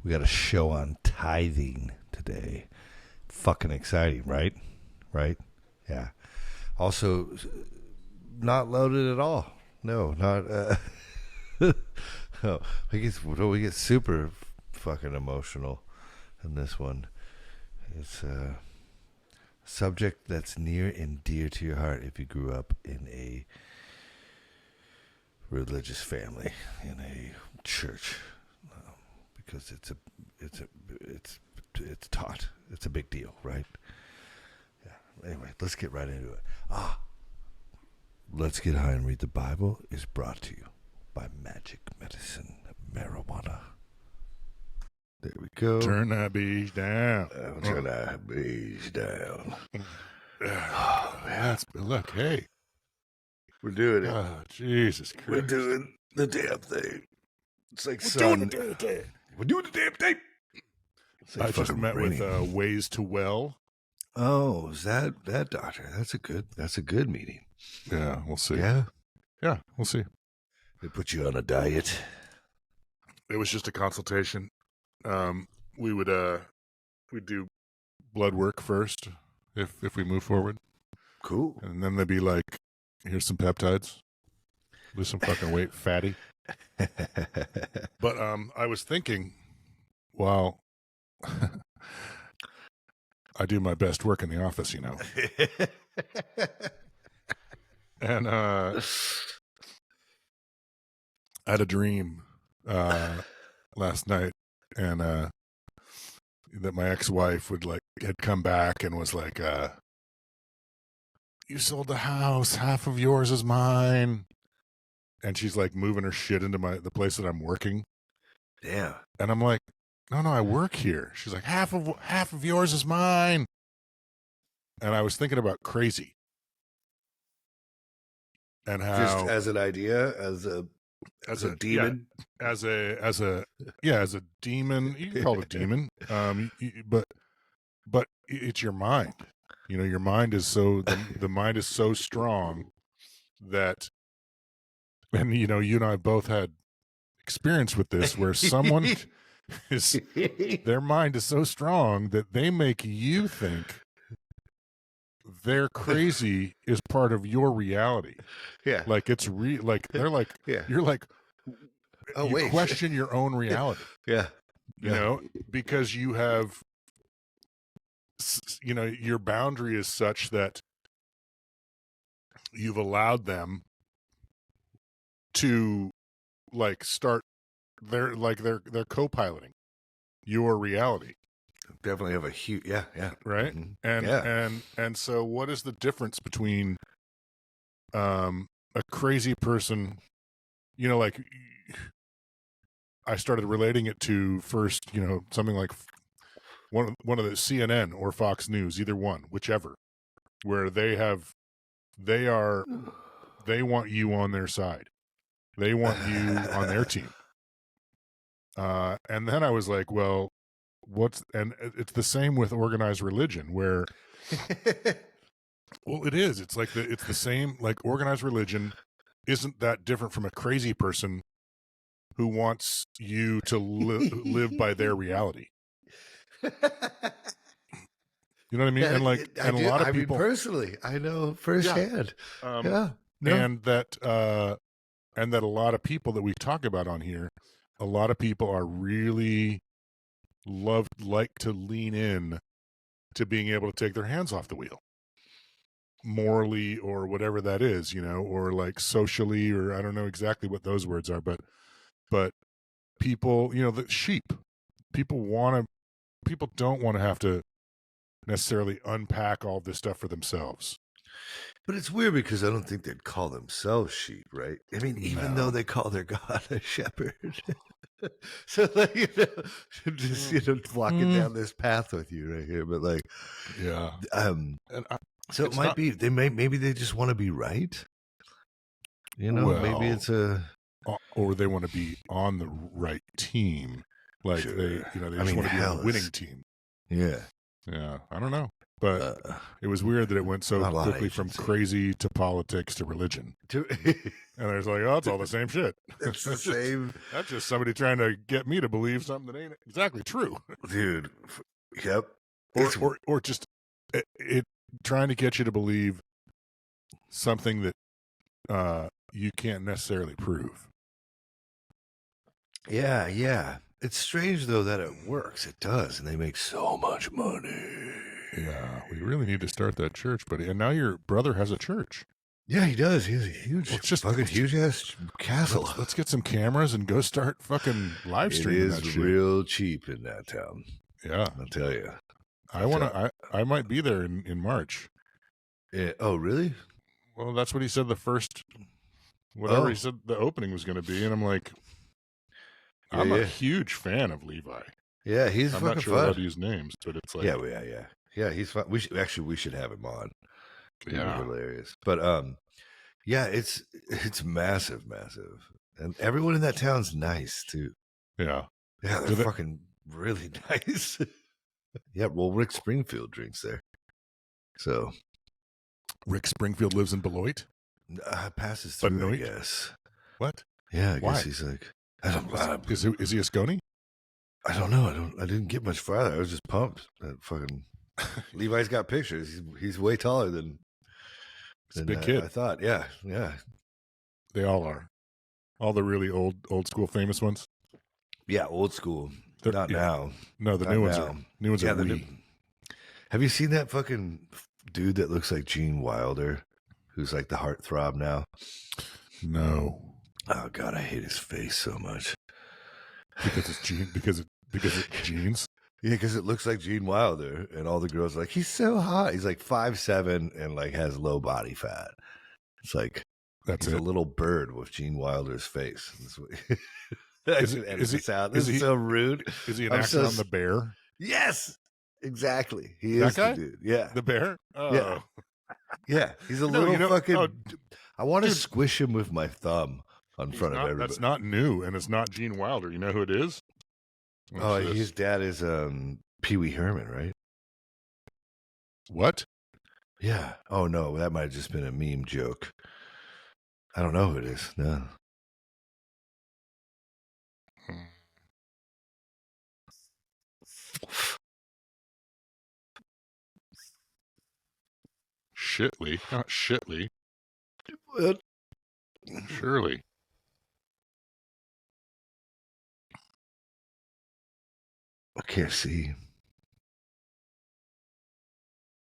We got a show on tithing today. Fucking exciting, right? Right? Yeah. Also, not loaded at all. No, not. No, we get super fucking emotional in this one. It's a subject that's near and dear to your heart if you grew up in a religious family, in a church, because it's taught. It's a big deal, right? Yeah. Anyway, let's get right into it. Let's Get High and Read the Bible is brought to you by Magic Medicine Marijuana. There we go. Turn that beach down. Turn that beach down. Oh, man. Look, hey. We're doing it. Oh, Jesus Christ. We're doing the damn thing. It's like We're doing the damn thing. We're doing the damn thing. I just met with Ways to Well. Oh, is that doctor? That's a good meeting. Yeah, we'll see. Yeah, We'll see. they put you on a diet. It was just a consultation. We'd do blood work first if we move forward. Cool. And then they'd be like, here's some peptides. Lose some fucking weight, fatty. But I was thinking, well, I do my best work in the office, you know. And I had a dream last night, and that my ex-wife had come back and was like, you sold the house, half of yours is mine. And she's like moving her shit into the place that I'm working. Yeah. And I'm like, no, I work here. She's like, half of yours is mine. And I was thinking about crazy. And how Just as an idea, as a demon, yeah, as a demon, you can call it a demon. But it's your mind. You know, your mind is the mind is so strong that, and you know, you and I both had experience with this, where someone their mind is so strong that they make you think their crazy is part of your reality. Yeah. Like it's like they're like, yeah. You're like, oh, you wait. question your own reality. Yeah. You know, because you have, you know, your boundary is such that you've allowed them to start they're co-piloting your reality. Definitely have a huge right. Mm-hmm. And so what is the difference between a crazy person, you know, like I started relating it to first, you know, something like one of the CNN or Fox News, either one, whichever, where they want you on their side. They want you on their team. And then I was like, well, and it's the same with organized religion, where, well, it is. It's like it's the same, like organized religion isn't that different from a crazy person who wants you to live by their reality. You know what I mean? And a lot of people, personally, I know firsthand. And that a lot of people that we talk about on here, a lot of people are really like to lean in to being able to take their hands off the wheel, morally or whatever that is, you know, or like socially, or I don't know exactly what those words are, but people, you know, the sheep, people don't want to have to necessarily unpack all this stuff for themselves. But it's weird because I don't think they'd call themselves sheep, right? I mean, even though they call their God a shepherd. So, like, you know, just, you know, walking down this path with you right here. But, like, yeah. So it might be, maybe they just want to be right. You know, well, maybe it's or they want to be on the right team. Like, sure. They just want to be on the winning team. Yeah. Yeah. I don't know. But it was weird that it went so quickly from agency. crazy to politics to religion. And there's like, oh, it's all the same shit. It's the same. That's just somebody trying to get me to believe something that ain't exactly true. Dude. Yep. Or just it trying to get you to believe something that you can't necessarily prove. Yeah. It's strange, though, that it works. It does, and they make so much money. Yeah, we really need to start that church, buddy. And now your brother has a church. Yeah, he does. He has a huge-ass castle. Let's get some cameras and go start fucking live streaming that shit. It is real cheap in that town. Yeah. I'll tell you. I might be there in March. Yeah. Oh, really? Well, that's what he said he said the opening was going to be, and I'm like, I'm a huge fan of Levi. Yeah, he's fucking fun. I'm not sure how to use names, but it's like... Yeah, he's fun. We should have him on. Yeah. Hilarious. But, yeah, it's massive. And everyone in that town's nice, too. Yeah. Yeah, they're fucking really nice. Yeah, well, Rick Springfield drinks there. So... Rick Springfield lives in Beloit? Passes through, Benoit? I guess. What? Yeah, I guess he's like... I don't know. Is he a Scony? I don't know. I didn't get much farther. I was just pumped. That fucking Levi's got pictures. He's way taller than a big kid. I thought. Yeah. They all are. All the really old school famous ones. Yeah, old school. Not now. No, the new ones are. New ones are. Have you seen that fucking dude that looks like Gene Wilder, who's like the heartthrob now? No. Oh God, I hate his face so much. Because it's Gene. Because it's jeans. Yeah, because it looks like Gene Wilder, and all the girls are like, he's so hot. He's like 5'7" and like has low body fat. It's like he's a little bird with Gene Wilder's face. Is he so rude? Is he an actor on The Bear? Yes, exactly. He is the dude. Yeah, The Bear. Oh. Yeah. He's a little fucking. I want to squish him with my thumb in front of everybody. That's not new, and it's not Gene Wilder. You know who it is? His dad is Pee Wee Herman, right? What? Yeah. Oh no, that might have just been a meme joke. I don't know who it is. No. Shitley, not Shitley. What? Surely. I can't see.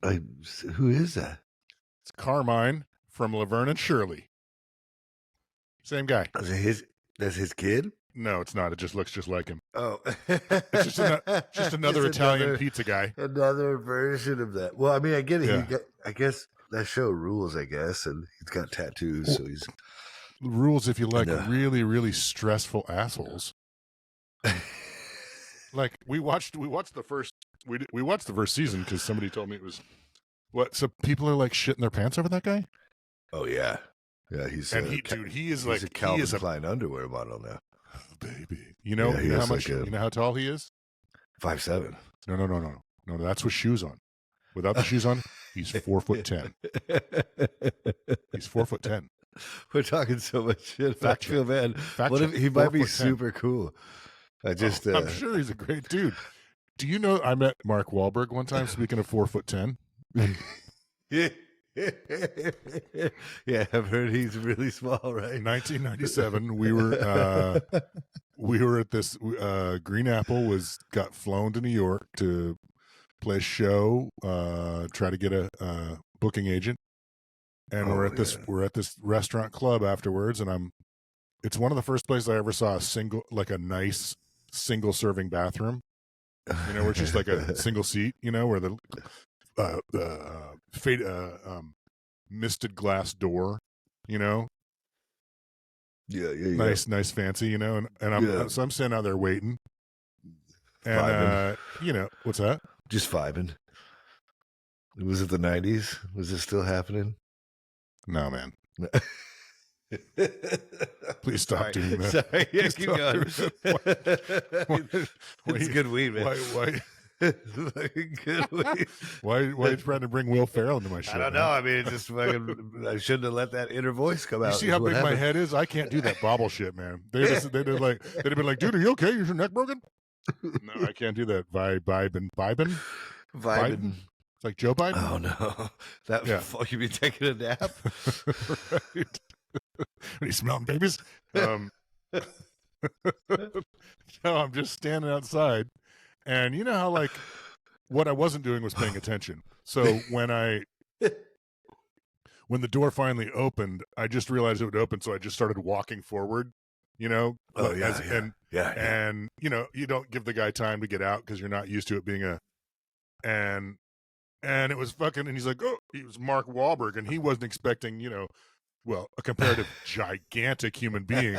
Who is that? It's Carmine from Laverne and Shirley. Same guy. That's his kid? No, it's not. It just looks just like him. Oh. It's just another Italian pizza guy. Another version of that. Well, I mean, I get it. Yeah. I guess that show rules, I guess, and he's got tattoos, so he's... Rules if you like really, really stressful assholes. Like we watched the first season because somebody told me it was what. So people are like shitting their pants over that guy. Oh yeah, he's he is like a Calvin Klein underwear model now. Oh, baby, you know how much? You know how tall he is? 5'7". No. That's with shoes on. Without the shoes on, he's 4'10". He's 4'10". We're talking so much shit. I feel bad. What if he might be super cool? I'm sure he's a great dude. Do you know I met Mark Wahlberg one time? Speaking of 4'10". Yeah, I've heard he's really small, right? 1997, we were at this. Green Apple got flown to New York to play a show, try to get a booking agent, and we're at this restaurant club afterwards, and it's one of the first places I ever saw a nice single serving bathroom. You know, where it's just like a single seat. You know, where the misted glass door. You know. Yeah. Nice, fancy. You know, and I'm sitting out there waiting. And you know, what's that? Just vibing. Was it the 90s? Was this still happening? No, man. Please stop doing that. Sorry, yeah, keep going. It's good weed, man. Good way. Why are you trying to bring Will Ferrell into my shit? I don't know. I mean, it just fucking, I shouldn't have let that inner voice come out. You see how big my head is? I can't do that bobble shit, man. They'd have been like, dude, are you okay? Is your neck broken? No, I can't do that. Vibin. It's like Joe Biden. Oh no, fuck you be taking a nap. Right. Are you smelling babies? No, I'm just standing outside, and you know how like what I wasn't doing was paying attention. So when the door finally opened, I just realized it would open, so I just started walking forward. You know, and you know, you don't give the guy time to get out because you're not used to it being and it was fucking, and he's like, oh, he was Mark Wahlberg, and he wasn't expecting, you know, well, a comparative gigantic human being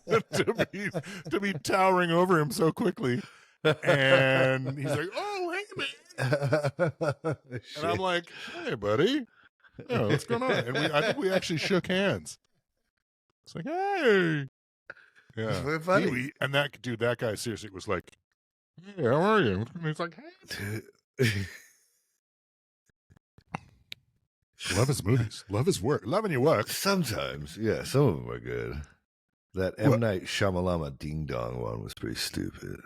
to be towering over him so quickly. And he's like, oh, hey, man. And I'm like, hey, buddy. Yeah, what's going on? And I think we actually shook hands. It's like, hey. Yeah. It's very funny. And that guy seriously was like, hey, how are you? And he's like, hey. Love his movies. Love his work. Loving your work. Sometimes, yeah, some of them are good. That M. Night Shyamalama Ding Dong one was pretty stupid.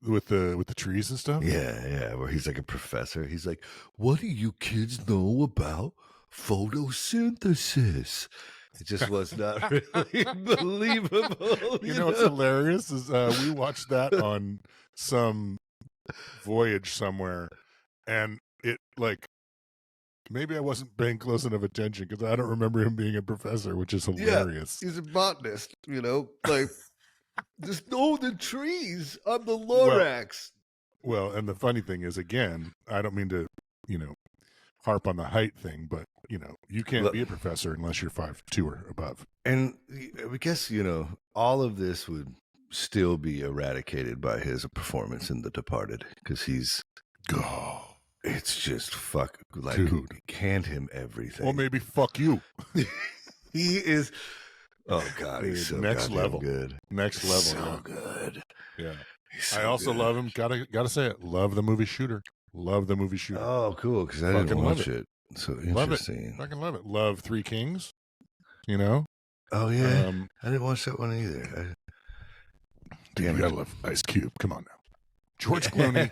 With the trees and stuff? Yeah, where he's like a professor. He's like, what do you kids know about photosynthesis? It just was not really believable. You know what's hilarious is we watched that on some voyage somewhere, and it like maybe I wasn't paying close enough attention because I don't remember him being a professor, which is hilarious. Yeah, he's a botanist, you know, like just know the trees on the Lorax. Well, and the funny thing is, again, I don't mean to, you know, harp on the height thing, but you know, you can't be a professor unless you're 5'2" or above. And I guess, you know, all of this would still be eradicated by his performance in The Departed, because he's it's just fuck, like, dude, hand him everything. Well, maybe fuck you. He is. Oh God, he's so next level. Good. Next level. So good. Yeah. So I also good. love him. Gotta say it. Love the movie Shooter. Love the movie Shooter. Oh, cool. Because I didn't watch it. So interesting. Fucking love it. Love Three Kings. You know. Oh yeah. I didn't watch that one either. Dude, you gotta love Ice Cube. Come on now. George Clooney,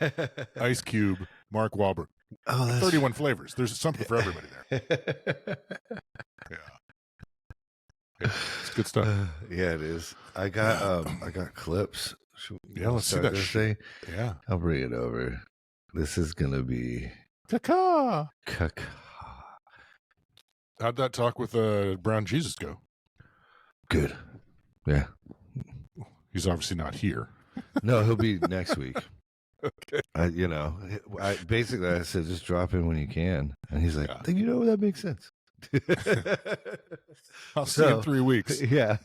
Ice Cube, Mark Wahlberg. Oh, that's 31 flavors. There's something for everybody there. Yeah. It's good stuff. Yeah, it is. I got clips. Let's see that shit. Yeah. I'll bring it over. This is gonna be Caca. How'd that talk with Brown Jesus go? Good. Yeah. He's obviously not here. No, he'll be next week. Okay. I said just drop in when you can, and he's like, you know, that makes sense. I'll see you in 3 weeks. Yeah.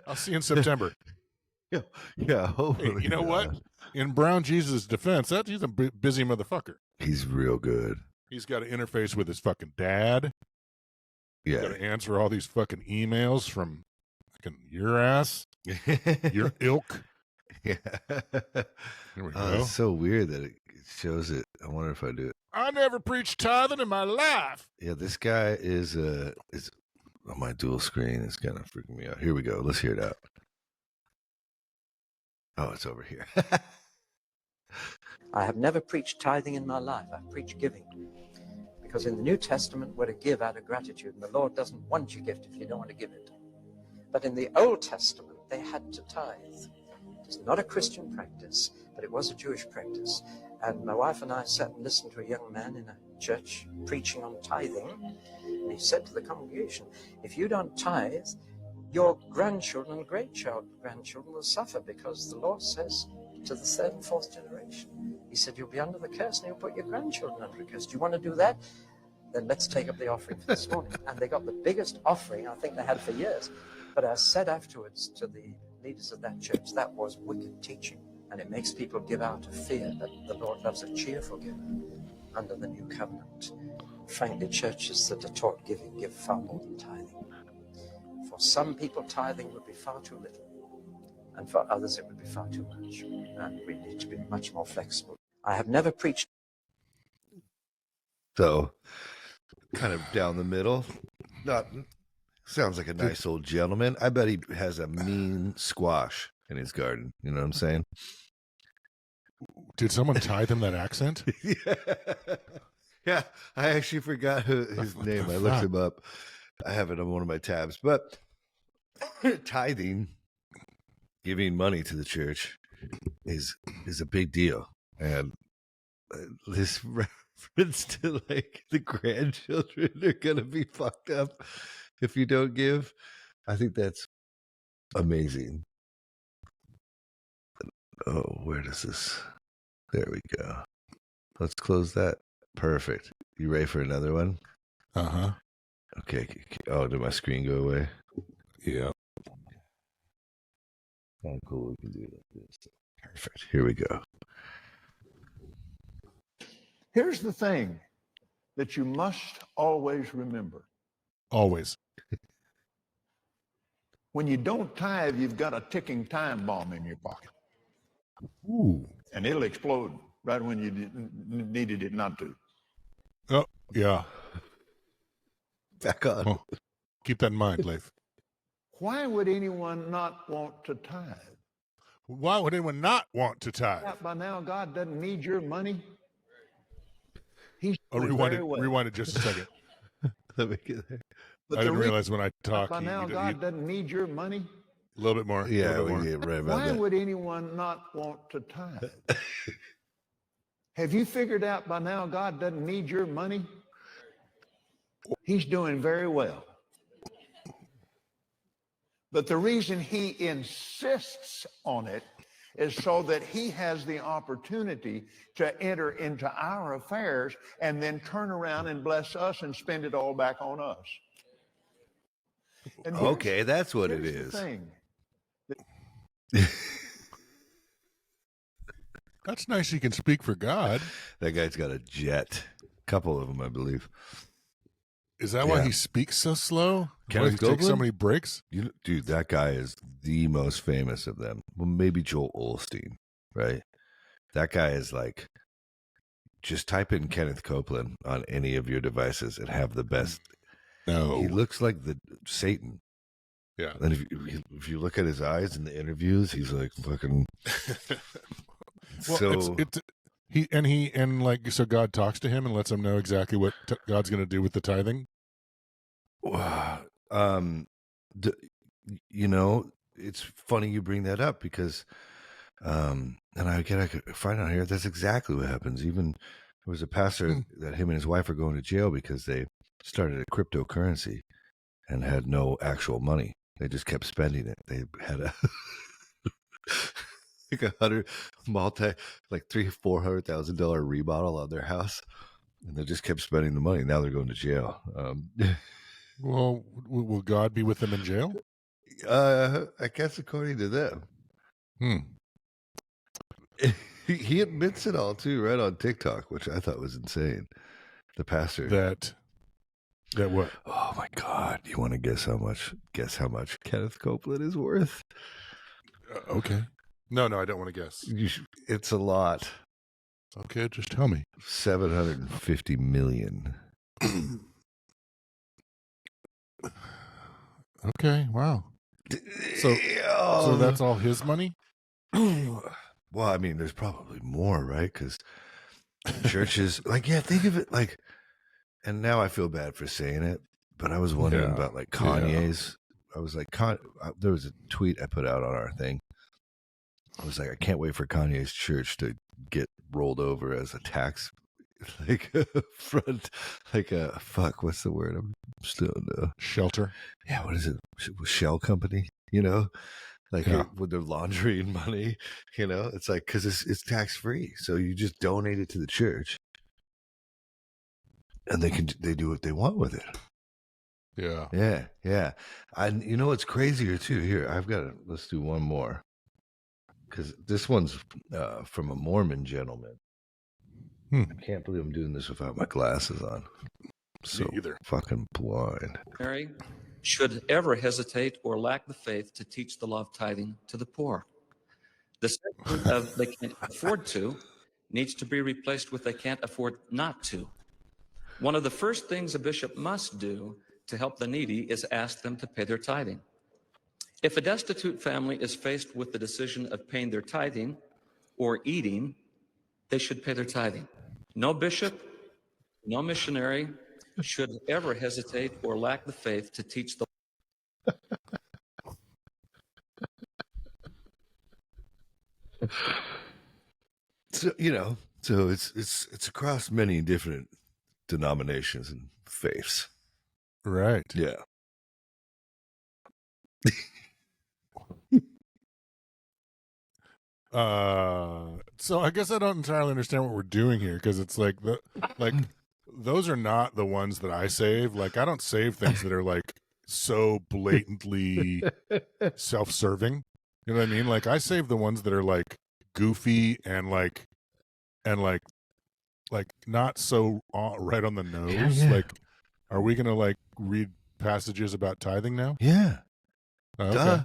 I'll see you in September. Yeah. Hopefully. Hey, you know what? In Brown Jesus' defense, he's a busy motherfucker. He's real good. He's got to interface with his fucking dad. Yeah. Got to answer all these fucking emails from fucking your ass, your ilk. Yeah. There we go. It's so weird that it shows it. I wonder if I do it. I never preached tithing in my life. Yeah, this guy is on my dual screen. It's kind of freaking me out. Here we go. Let's hear it out. Oh, it's over here. I have never preached tithing in my life. I've preached giving. Because in the New Testament, we're to give out of gratitude, and the Lord doesn't want your gift if you don't want to give it. But in the Old Testament, they had to tithe. It's not a Christian practice, but it was a Jewish practice. And my wife and I sat and listened to a young man in a church preaching on tithing. And he said to the congregation, if you don't tithe, your grandchildren and great-grandchildren will suffer, because the Lord says to the third and fourth generation, he said, you'll be under the curse and you'll put your grandchildren under the curse. Do you want to do that? Then let's take up the offering for this morning. And they got the biggest offering I think they had for years. But I said afterwards to the leaders of that church, that was wicked teaching. And it makes people give out of fear, that the Lord loves a cheerful giver under the new covenant. Frankly, churches that are taught giving give far more than tithing. For some people, tithing would be far too little. And for others, it would be far too much. And we need to be much more flexible. I have never preached. So, kind of down the middle. Not sounds like a nice old gentleman. I bet he has a mean squash in his garden. You know what I'm saying? Did someone tithe him that accent? Yeah, I actually forgot his name. I looked him up. I have it on one of my tabs. But tithing, giving money to the church, is a big deal. And this reference to like the grandchildren are gonna be fucked up if you don't give. I think that's amazing. Oh, where does this? There we go. Let's close that. Perfect. You ready for another one? Uh-huh. Okay. Oh, did my screen go away? Yeah. Oh, cool. We can do it like this. Perfect. Here we go. Here's the thing that you must always remember. Always. When you don't tithe, you've got a ticking time bomb in your pocket. Ooh. And it'll explode right when you needed it not to. Oh, yeah. Back on. Well, keep that in mind, Leif. Why would anyone not want to tithe? Why would anyone not want to tithe? By now, God doesn't need your money. He's rewind it just a second. Let me get there. But I didn't realize when I talked. By now, God doesn't need your money. A little bit more. Yeah, we get right about Why that. would anyone not want to tithe? Have you figured out by now God doesn't need your money? He's doing very well. But the reason he insists on it is so that he has the opportunity to enter into our affairs and then turn around and bless us and spend it all back on us. And Okay, that's what it here's is. the thing. That's nice you can speak for God. That guy's got a jet. Couple of them, I believe. Is that why he speaks so slow? Kenneth Why he takes so Copeland? many breaks? Dude, that guy is the most famous of them. Well, maybe Joel Osteen, right? That guy is like, just type in Kenneth Copeland on any of your devices and have the best. No. He looks like the Satan. Yeah. And if you look at his eyes in the interviews, he's like fucking. Well, so so God talks to him and lets him know exactly what God's going to do with the tithing. It's funny you bring that up because, and I could find out here that's exactly what happens. Even there was a pastor that him and his wife are going to jail because they started a cryptocurrency and had no actual money. They just kept spending it. They had a like $300,000-$400,000 remodel on their house, and they just kept spending the money. Now they're going to jail. Well, will God be with them in jail? I guess according to them. He admits it all too, right on TikTok, which I thought was insane. The pastor. That what? Oh my God! You want to guess how much? Guess how much Kenneth Copeland is worth? Okay. No, I don't want to guess. It's a lot. Okay, just tell me. $750 million. Okay. Wow. So that's all his money? Well, I mean, there's probably more, right? Because churches, think of it like, and now I feel bad for saying it, but I was wondering about like Kanye's. I was like, there was a tweet I put out on our thing. I was like, I can't wait for Kanye's church to get rolled over as a tax, what's the word? I'm still shelter. Yeah, what is it? Shell company, with their laundering money, it's like, because it's tax free, so you just donate it to the church, and they do what they want with it. Yeah. And what's crazier too? Here, let's do one more, because this one's from a Mormon gentleman. I can't believe I'm doing this without my glasses on. So either. Fucking blind. Mary should ever hesitate or lack the faith to teach the law of tithing to the poor. The statement of they can't afford to needs to be replaced with they can't afford not to. One of the first things a bishop must do to help the needy is ask them to pay their tithing. If a destitute family is faced with the decision of paying their tithing or eating, they should pay their tithing. No bishop, no missionary should ever hesitate or lack the faith to teach the So it's across many different denominations and faiths. Right. Yeah. So I guess I don't entirely understand what we're doing here, because it's like those are not the ones that I save. Like, I don't save things that are like so blatantly self-serving. You know what I mean? Like, I save the ones that are like goofy and like not so right on the nose. Yeah. Like, are we gonna like read passages about tithing now? Yeah. Oh, Duh.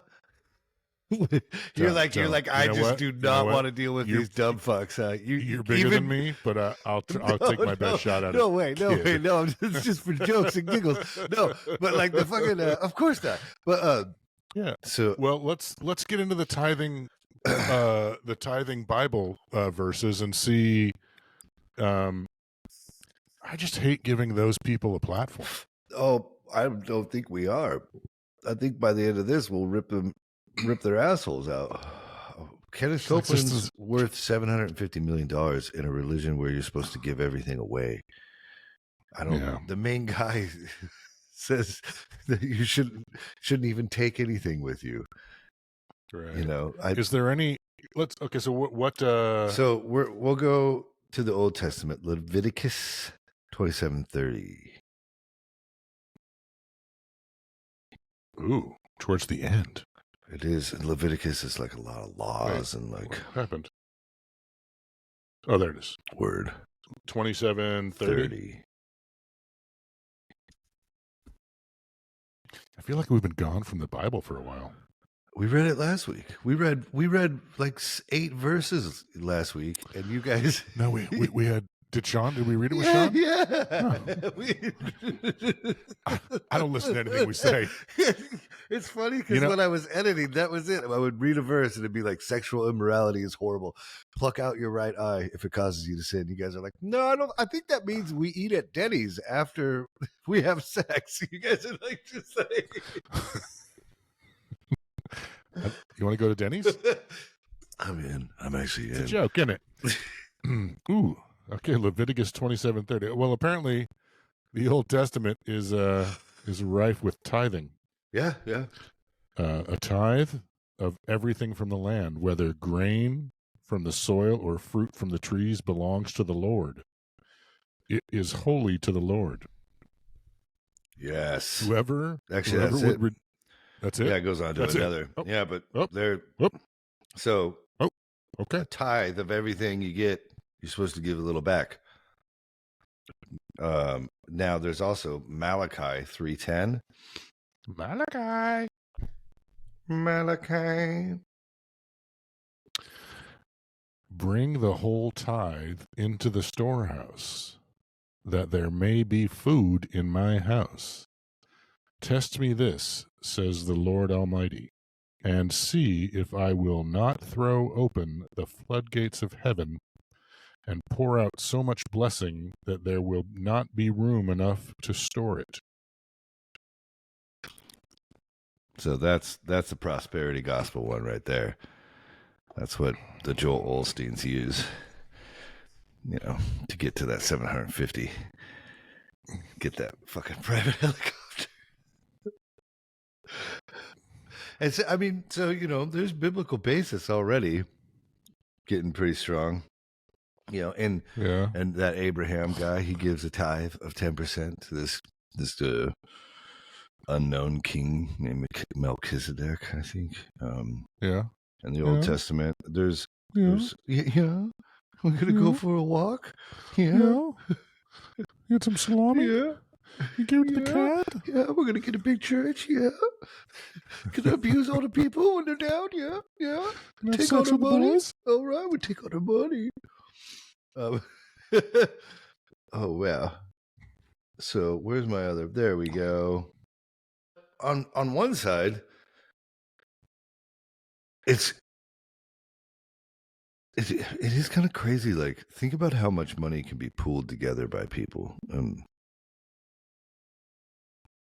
okay. You're like, You I know just what? do You know not what? want to deal with these dumb fucks. You're bigger than me, but I'll take my best shot at it. No, it's just for jokes and giggles. No, but like the fucking, of course not. But yeah. So Well, let's get into the tithing Bible verses and see. I just hate giving those people a platform. oh, I don't think we are. I think by the end of this, we'll rip their assholes out. Kenneth It's like Copeland's worth $750 million in a religion where you're supposed to give everything away. I don't. Yeah. The main guy says that you shouldn't even take anything with you. Right. You know. Is there any? Okay. So what? So we'll go to the Old Testament, Leviticus 27:30. Ooh, towards the end. It is. Leviticus is like a lot of laws and like What happened? Oh, there it is. word 27:30. 30. I feel like we've been gone from the Bible for a while. We read it last week. We read like 8 verses last week, and you guys. No, we had. Did we read it with Yeah, Sean? yeah. I don't listen to anything we say. It's funny because when I was editing, that was it. I would read a verse and it'd be like, sexual immorality is horrible. Pluck out your right eye if it causes you to sin. You guys are like, no, I don't. I think that means we eat at Denny's after we have sex. You guys are like, just like. You want to go to Denny's? I'm in. I'm actually It's in. a joke, isn't it? Ooh. Okay, Leviticus 27:30. Well, apparently, the Old Testament is rife with tithing. Yeah, yeah. A tithe of everything from the land, whether grain from the soil or fruit from the trees, belongs to the Lord. It is holy to the Lord. Yes. Whoever That's would it. That's it. Yeah, it goes on to That's it. another. Oh. Yeah, but Oh. they're Oh. so Okay. a tithe of everything you get, you're supposed to give a little back. Now there's also Malachi 3:10. Malachi. Bring the whole tithe into the storehouse, that there may be food in my house. Test me this, says the Lord Almighty, and see if I will not throw open the floodgates of heaven and pour out so much blessing that there will not be room enough to store it. So that's the prosperity gospel one right there. That's what the Joel Osteens use, to get to that 750. Get that fucking private helicopter. And so, there's biblical basis already getting pretty strong. And that Abraham guy, he gives a tithe of 10% to this unknown king named Melchizedek, I think. In the Old Testament, there's we're gonna go for a walk. You get some salami? Yeah. You give it to the cat? Yeah, we're gonna get a big church. Yeah, gonna abuse all the people when they're down. Yeah. Can I have Take all sex their with the money. boys? All right, we take all their money. Um, oh wow. So where's my other? There we go. On one side, it is kind of crazy. Like, think about how much money can be pooled together by people, and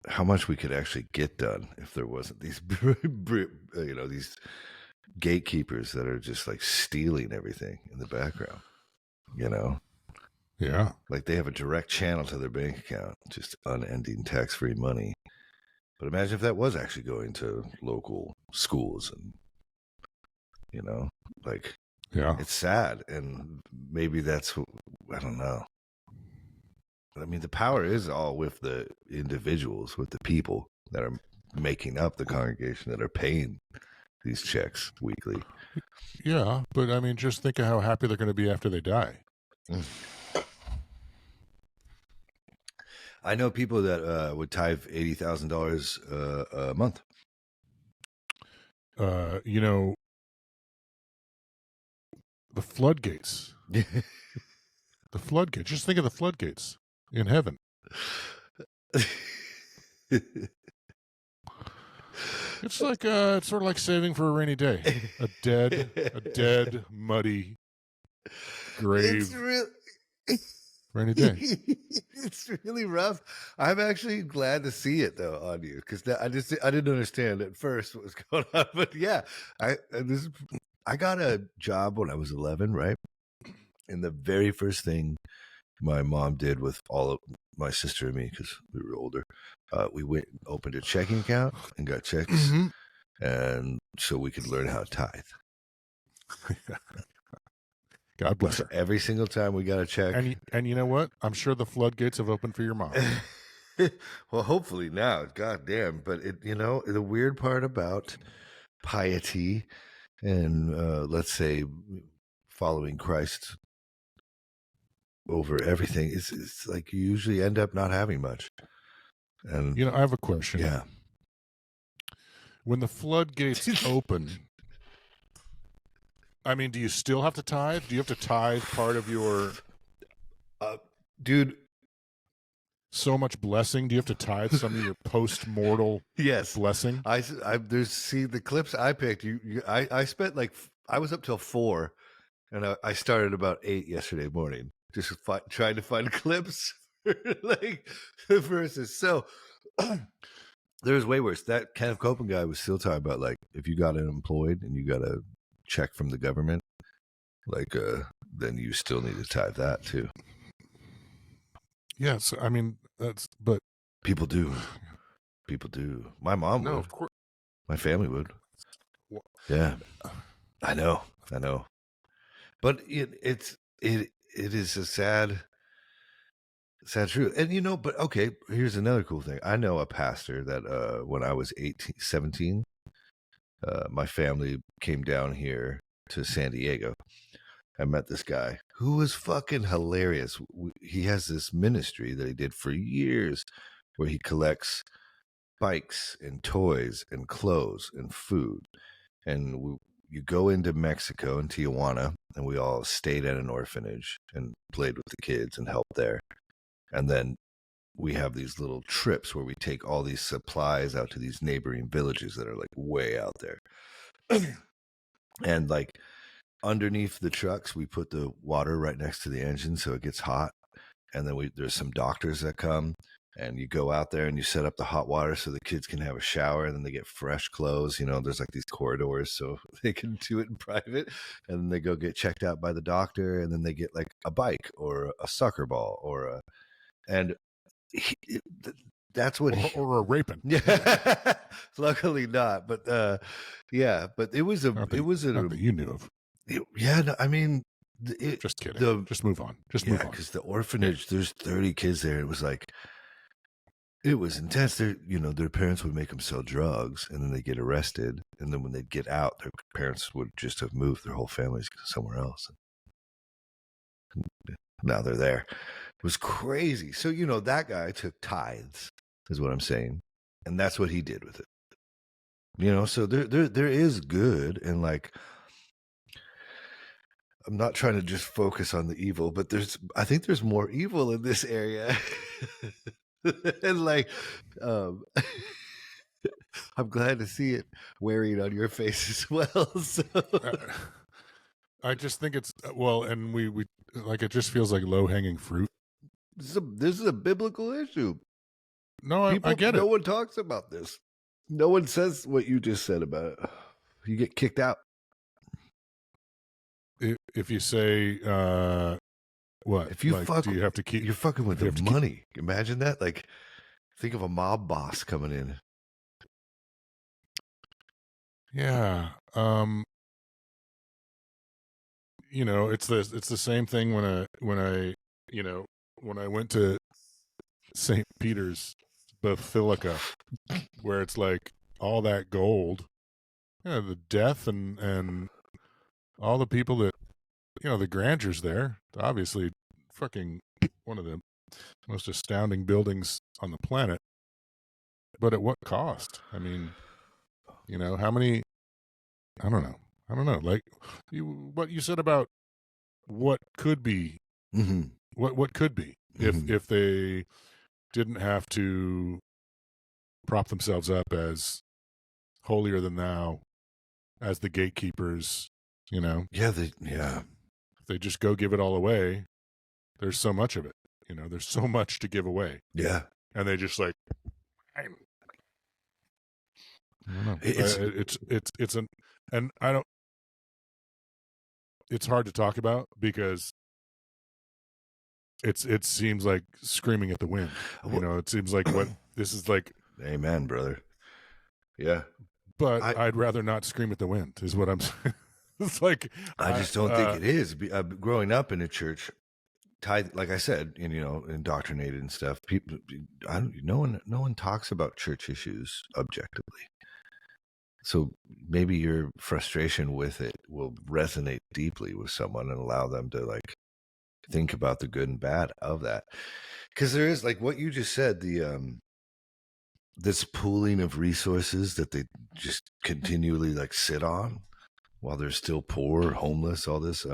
how much we could actually get done if there wasn't these, these gatekeepers that are just like stealing everything in the background. Yeah. Like they have a direct channel to their bank account, just unending tax-free money. But imagine if that was actually going to local schools, and like, yeah, it's sad, and maybe that's I don't know. I mean, the power is all with the individuals, with the people that are making up the congregation, that are paying these checks weekly. Yeah, but I mean, just think of how happy they're going to be after they die. I know people that would tithe $80,000 a month. The floodgates. The floodgates. Just think of the floodgates in heaven. It's like it's sort of like saving for a rainy day. A dead, muddy grave. Rainy day. It's really rough. I'm actually glad to see it though on you, because I didn't understand at first what was going on. But yeah, I got a job when I was 11, right? And the very first thing my mom did with all of my sister and me, because we were older, we went and opened a checking account and got checks, Mm-hmm. and so we could learn how to tithe. God bless her. Every single time we got a check. And you know what? I'm sure the floodgates have opened for your mom. Well, hopefully now. God damn. But the weird part about piety and let's say following Christ over everything, it's like you usually end up not having much. And I have a question. Yeah. When the floodgates open, I mean, do you still have to tithe? Do you have to tithe part of your dude, so much blessing? Do you have to tithe some of your post-mortal blessing? See the clips I picked. I spent I was up till 4, and I started about 8 yesterday morning, just trying to find clips for like the verses. So there's way worse. That Kenneth Copeland guy was still talking about, like, if you got unemployed and you got a check from the government, then you still need to tithe that too. Yes, I mean but people do. My mom would. Of course. My family would. Yeah, I know. But it is a sad truth. And but okay, here's another cool thing. I know a pastor that when I was 17, my family came down here to San Diego. I met this guy who was fucking hilarious. He has this ministry that he did for years where he collects bikes and toys and clothes and food. And you go into Mexico, in Tijuana, and we all stayed at an orphanage and played with the kids and helped there. And then we have these little trips where we take all these supplies out to these neighboring villages that are like way out there. And like underneath the trucks, we put the water right next to the engine so it gets hot. And then there's some doctors that come, and you go out there and you set up the hot water so the kids can have a shower, and then they get fresh clothes. There's like these corridors so they can do it in private, and then they go get checked out by the doctor, and then they get like a bike or a soccer ball that's what or a raping. Yeah. Luckily not, but yeah, but it was not that you knew of. Yeah, no, I mean, just kidding. Just move on. Move on. Because the orphanage, there's 30 kids there. It was like, it was intense. Their parents would make them sell drugs, and then they get arrested. And then when they'd get out, their parents would just have moved their whole families somewhere else. Now they're there. It was crazy. So, that guy took tithes, is what I'm saying. And that's what he did with it. So there is good, and like, I'm not trying to just focus on the evil, but I think there's more evil in this area. And like, um, I'm glad to see it wearing on your face as well. So I just think it's and we like, it just feels like low hanging fruit. this is a biblical issue. No, I get it. No one talks about this. No one says what you just said about it. You get kicked out. If you say what? If you like, fuck, do you have to keep? You're fucking with you the have to money. Imagine that. Like, think of a mob boss coming in. Yeah. You know, it's the same thing when I went to St. Peter's Basilica, where it's like all that gold, the death and all the people that, the grandeurs there. Obviously, fucking one of the most astounding buildings on the planet. But at what cost? I mean, how many? I don't know. Like what you said about what could be, Mm-hmm. what could be if they didn't have to prop themselves up as holier than thou, as the gatekeepers. Yeah, If they just go give it all away. There's so much of it. There's so much to give away. Yeah, and they just like, I don't know. It's hard to talk about because it seems like screaming at the wind. It seems like what this is like. Amen, brother. Yeah, but I'd rather not scream at the wind. Is what I'm saying. It's like I just don't think it is. Growing up in a church, like I said, indoctrinated and stuff. People, no one talks about church issues objectively. So maybe your frustration with it will resonate deeply with someone and allow them to like think about the good and bad of that. Because there is, like what you just said, this pooling of resources that they just continually like sit on while they're still poor, homeless, all this.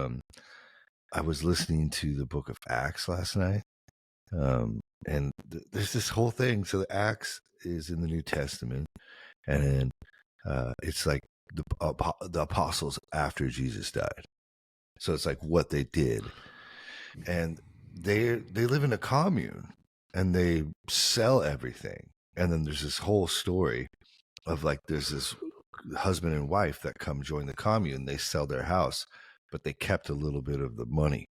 I was listening to the book of Acts last night. And there's this whole thing. So the Acts is in the New Testament, and it's like the apostles after Jesus died. So it's like what they did, and they live in a commune, and they sell everything. And then there's this whole story of like there's this husband and wife that come join the commune. They sell their house, but they kept a little bit of the money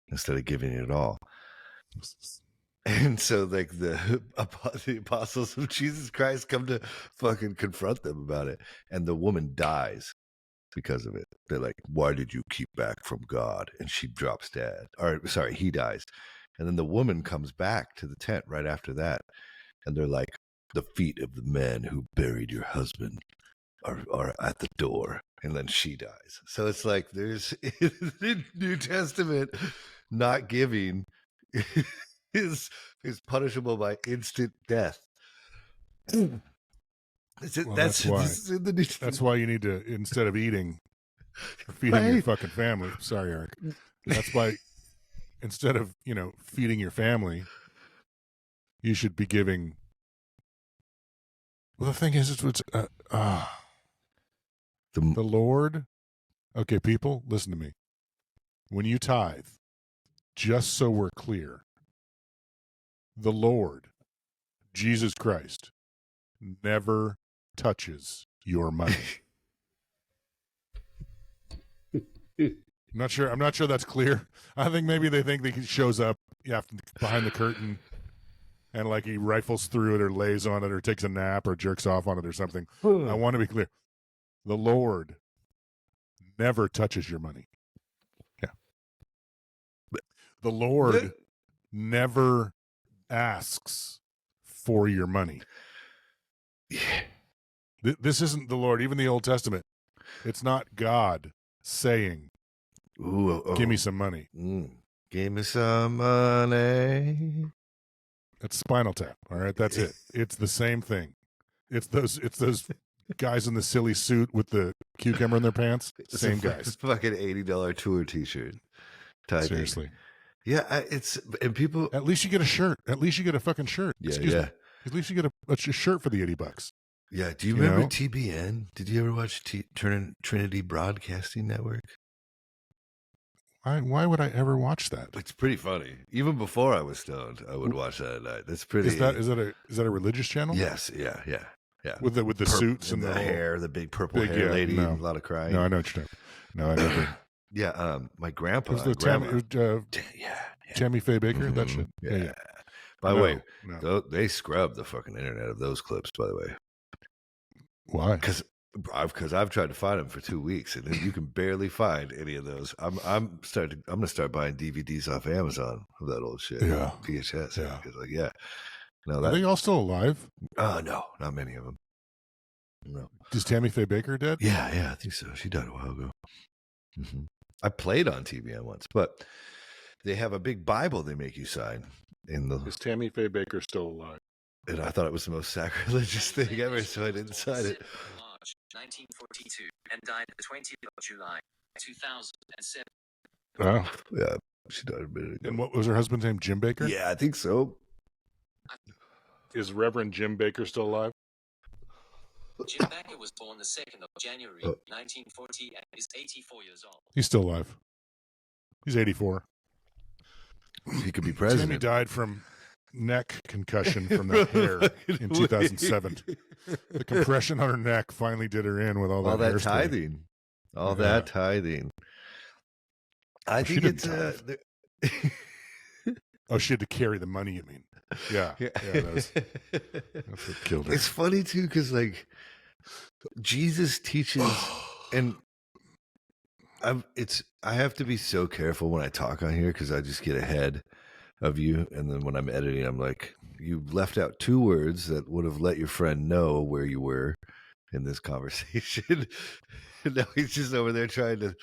instead of giving it all. And so like the apostles of Jesus Christ come to fucking confront them about it. And the woman dies because of it. They're like, why did you keep back from God? And she drops dead. Or sorry, he dies. And then the woman comes back to the tent right after that. And they're like, the feet of the men who buried your husband are at the door. And then she dies. So it's like there's in the New Testament, not giving is punishable by instant death. That's why you need to, instead of eating, feeding your fucking family. Sorry, Eric. That's why instead of feeding your family, you should be giving. Well, the thing is, the Lord. Okay, people, listen to me. When you tithe, just so we're clear, the Lord, Jesus Christ, never touches your money. I'm not sure that's clear. I think maybe they think he shows up behind the curtain and like he rifles through it or lays on it or takes a nap or jerks off on it or something. I want to be clear. The Lord never touches your money. Yeah. The Lord never asks for your money. Yeah. This isn't the Lord, even the Old Testament. It's not God saying, give me some money. Give me some money. It's Spinal Tap. All right. That's it. It's the same thing. It's those guys in the silly suit with the cucumber in their pants. Same guys. Fucking $80 tour T-shirt. Tithing. Seriously. Yeah, and people. At least you get a shirt. At least you get a fucking shirt. Yeah, Excuse yeah. me. At least you get a shirt for the $80. Yeah. Do you remember TBN? Did you ever watch Trinity Broadcasting Network? Why would I ever watch that? It's pretty funny. Even before I was stoned, I would watch that at night. That's pretty. Is that a religious channel? Yes. Yeah. With the suits and the the hair, the big purple hair lady, no. a lot of crying. No, I know what you're talking. No, I never. Yeah. My grandpa. It was the Tammy Faye Baker. Mm-hmm. That shit. Yeah. By the way, they scrubbed the fucking internet of those clips. By the way, why? Because I've tried to find them for 2 weeks, and you can barely find any of those. I'm gonna start buying DVDs off Amazon of that old shit. Yeah, VHS. Yeah, because no, are they all still alive? No, not many of them. No. Is Tammy Faye Baker dead? Yeah, I think so. She died a while ago. Mm-hmm. I played on TBN once, but they have a big Bible they make you sign. Is Tammy Faye Baker still alive? And I thought it was the most sacrilegious thing ever, so I didn't sign it. March 1942 and died the 20th of July 2007. Oh, yeah, she died a minute ago. And what was her husband's name? Jim Baker? Yeah, I think so. Is Reverend Jim Baker still alive? Jim Baker was born the 2nd of January 1940 and is 84 years old. He's still alive. He's 84. He could be president. Tammy died from neck concussion from that hair in 2007. The compression on her neck finally did her in with all that tithing. That tithing. I think it's oh, she had to carry the money, you mean? Yeah. That's what killed her. It's funny too, because like Jesus teaches, and I have to be so careful when I talk on here because I just get ahead of you, and then when I'm editing, I'm like, you left out 2 words that would have let your friend know where you were in this conversation. And now he's just over there trying to,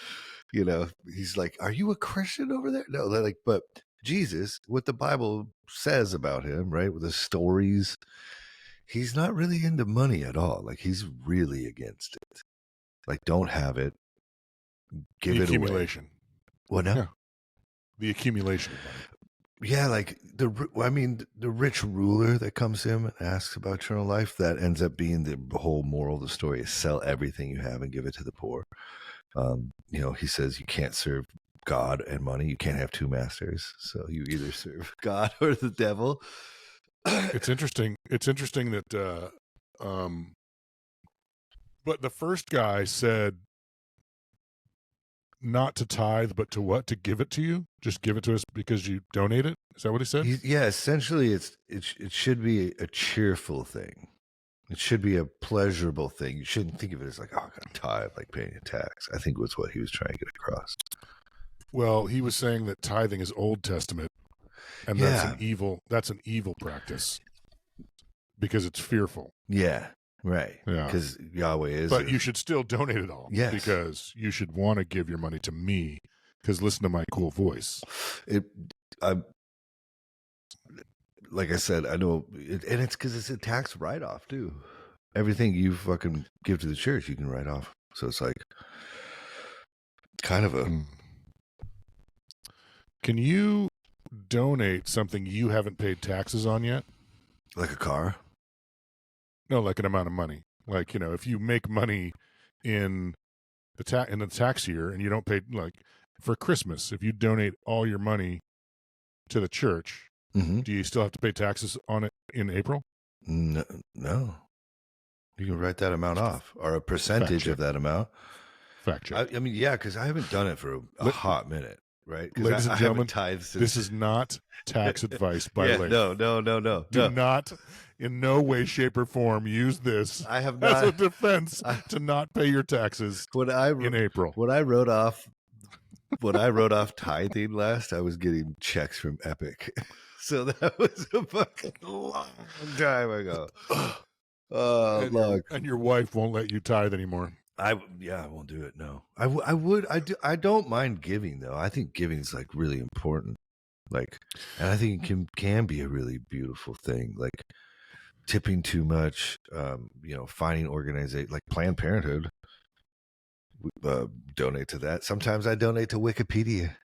he's like, "Are you a Christian over there?" No, they're like, but Jesus, what the Bible says about him, right, with the stories, he's not really into money at all. Like, he's really against it. Like, don't have it. Give it accumulation. Away. What now? Yeah. The accumulation of money. Yeah, like the rich ruler that comes in and asks about eternal life, that ends up being the whole moral of the story is sell everything you have and give it to the poor. He says you can't serve God and money. You can't have 2 masters. So you either serve God or the devil. It's interesting. It's interesting that, but the first guy said not to tithe, but to what? To give it to you? Just give it to us because you donate it? Is that what he said? Essentially it should be a cheerful thing. It should be a pleasurable thing. You shouldn't think of it as like, oh, I got to tithe, like paying a tax. I think was what he was trying to get across. Well, he was saying that tithing is Old Testament, and that's an evil practice because it's fearful. Yeah. Right. Yeah. Because Yahweh is. But you should still donate it all. Yes. Because you should want to give your money to me because listen to my cool voice. Like I said, I know. And it's because it's a tax write-off, too. Everything you fucking give to the church, you can write off. So it's like kind of a. Can you donate something you haven't paid taxes on yet? Like a car? No, like an amount of money. Like, if you make money in the tax year and you don't pay, like for Christmas, if you donate all your money to the church, do you still have to pay taxes on it in April? No. You can write that amount off or a percentage of that amount. Fact check. I mean, yeah, because I haven't done it for a hot minute. Right, ladies and gentlemen, this is not tax advice by Leif. No. Do not, in no way, shape, or form, use this as a defense to not pay your taxes in April. When I wrote off tithing last, I was getting checks from Epic, so that was a fucking long time ago. And your wife won't let you tithe anymore. I won't do it. No, I don't mind giving though. I think giving is like really important. Like, and I think it can be a really beautiful thing. Like, tipping too much, finding organization like Planned Parenthood. Donate to that. Sometimes I donate to Wikipedia.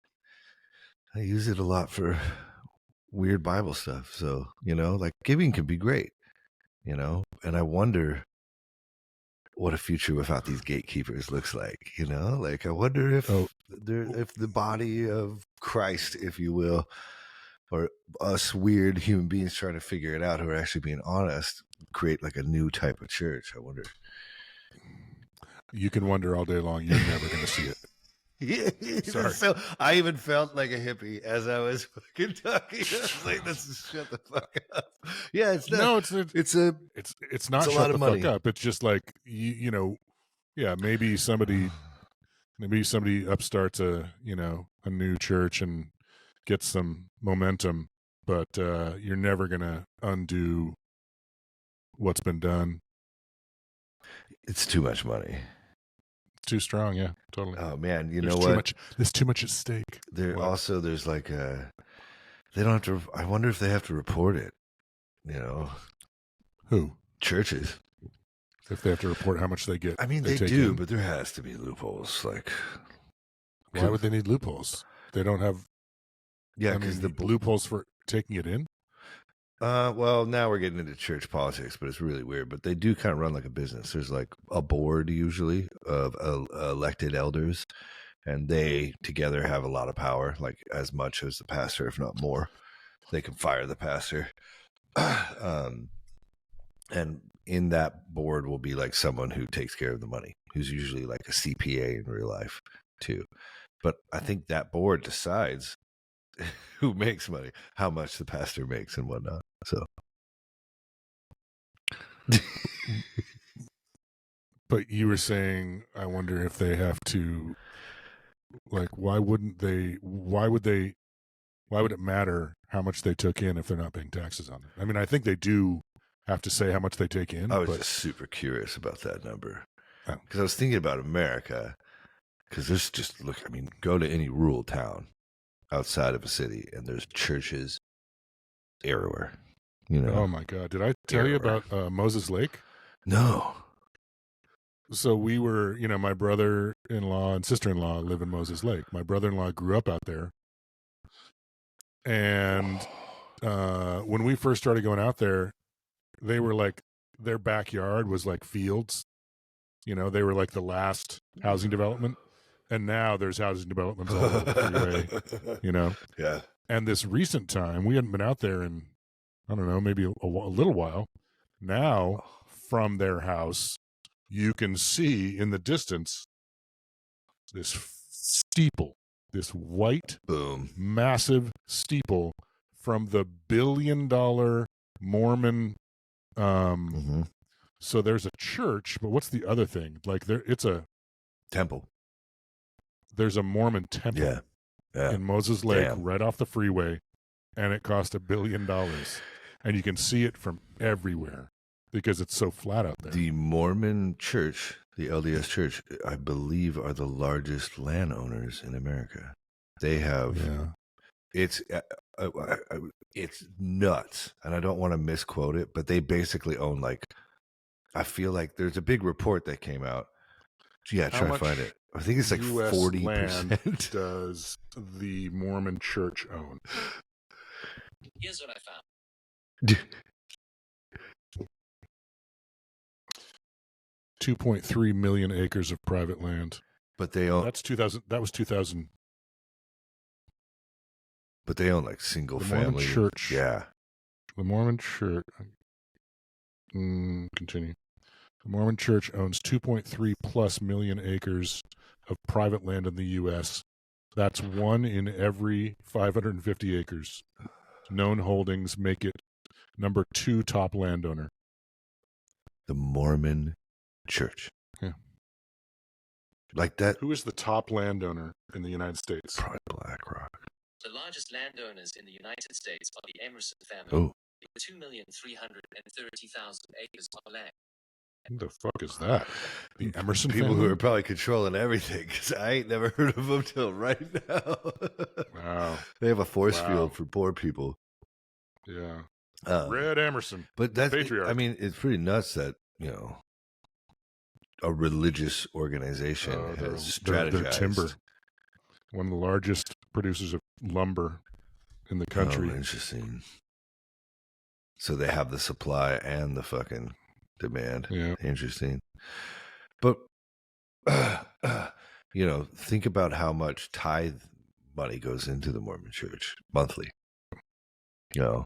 I use it a lot for weird Bible stuff. So, like giving can be great, and I wonder what a future without these gatekeepers looks like, like I wonder if if the body of Christ, if you will, or us weird human beings trying to figure it out who are actually being honest, create like a new type of church. I wonder. You can wonder all day long. You're never going to see it. Sorry. So I even felt like a hippie as I was fucking talking. I was like, "This is shut the fuck up." Yeah, it's not. No, it's not it's shut a lot the of money. fuck up. It's just like yeah, maybe somebody upstarts a new church and gets some momentum, but you're never gonna undo what's been done. It's too much money. Too strong, yeah, totally. Oh man, There's know what? There's too much at stake. There's like they don't have to. I wonder if they have to report it. Who? Churches. If they have to report how much they get. I mean, they do, but there has to be loopholes. Like, why would they need loopholes? They don't have. Yeah, because the loopholes for taking it in. Well, now we're getting into church politics, but it's really weird. But they do kind of run like a business. There's like a board usually of elected elders, and they together have a lot of power, like as much as the pastor, if not more. They can fire the pastor. And in that board will be like someone who takes care of the money, who's usually like a CPA in real life too. But I think that board decides who makes money, how much the pastor makes and whatnot. So, but you were saying, I wonder if they have to, like, why would it matter how much they took in if they're not paying taxes on it? I mean, I think they do have to say how much they take in. I was just super curious about that number because I was thinking about America, because there's go to any rural town outside of a city and there's churches everywhere. Oh my God. Did I tell you about Moses Lake? No. So we were, my brother-in-law and sister-in-law live in Moses Lake. My brother-in-law grew up out there. And when we first started going out there, they were like, their backyard was like fields. They were like the last housing development. And now there's housing developments all over the freeway, Yeah. And this recent time, we hadn't been out there in, I don't know, maybe a little while. Now, from their house, you can see in the distance this steeple, this white, massive steeple from the $1 billion Mormon. So there's a church, but what's the other thing? Like it's a temple. There's a Mormon temple in Moses Lake, right off the freeway, and it cost $1 billion. And you can see it from everywhere because it's so flat out there. The Mormon church, the LDS church, I believe are the largest landowners in America. They have, it's nuts. And I don't want to misquote it, but they basically own I feel like there's a big report that came out. Yeah, try to find it. I think it's like 40%. Does the Mormon church own? Here's what I found. 2.3 million acres of private land. But they own. That's 2000. That was 2000. But they own like single family. Mormon church. Yeah. The Mormon church. Continue. The Mormon church owns 2.3 plus million acres of private land in the U.S. That's 1 in every 550 acres. Known holdings make it number 2 top landowner. The Mormon church. Yeah. Like that. Who is the top landowner in the United States? Probably BlackRock. The largest landowners in the United States are the Emerson family. Oh. 2,330,000 acres of land. Who the fuck is that? The Emerson people family? Who are probably controlling everything, because I ain't never heard of them till right now. Wow. They have a force field for poor people. Yeah. Red Emerson. But that's, Patriarch. I mean, it's pretty nuts that, a religious organization has strategized. Their timber. One of the largest producers of lumber in the country. Oh, interesting. So they have the supply and the fucking demand. Yeah. Interesting. But, think about how much tithe money goes into the Mormon church monthly. Yeah.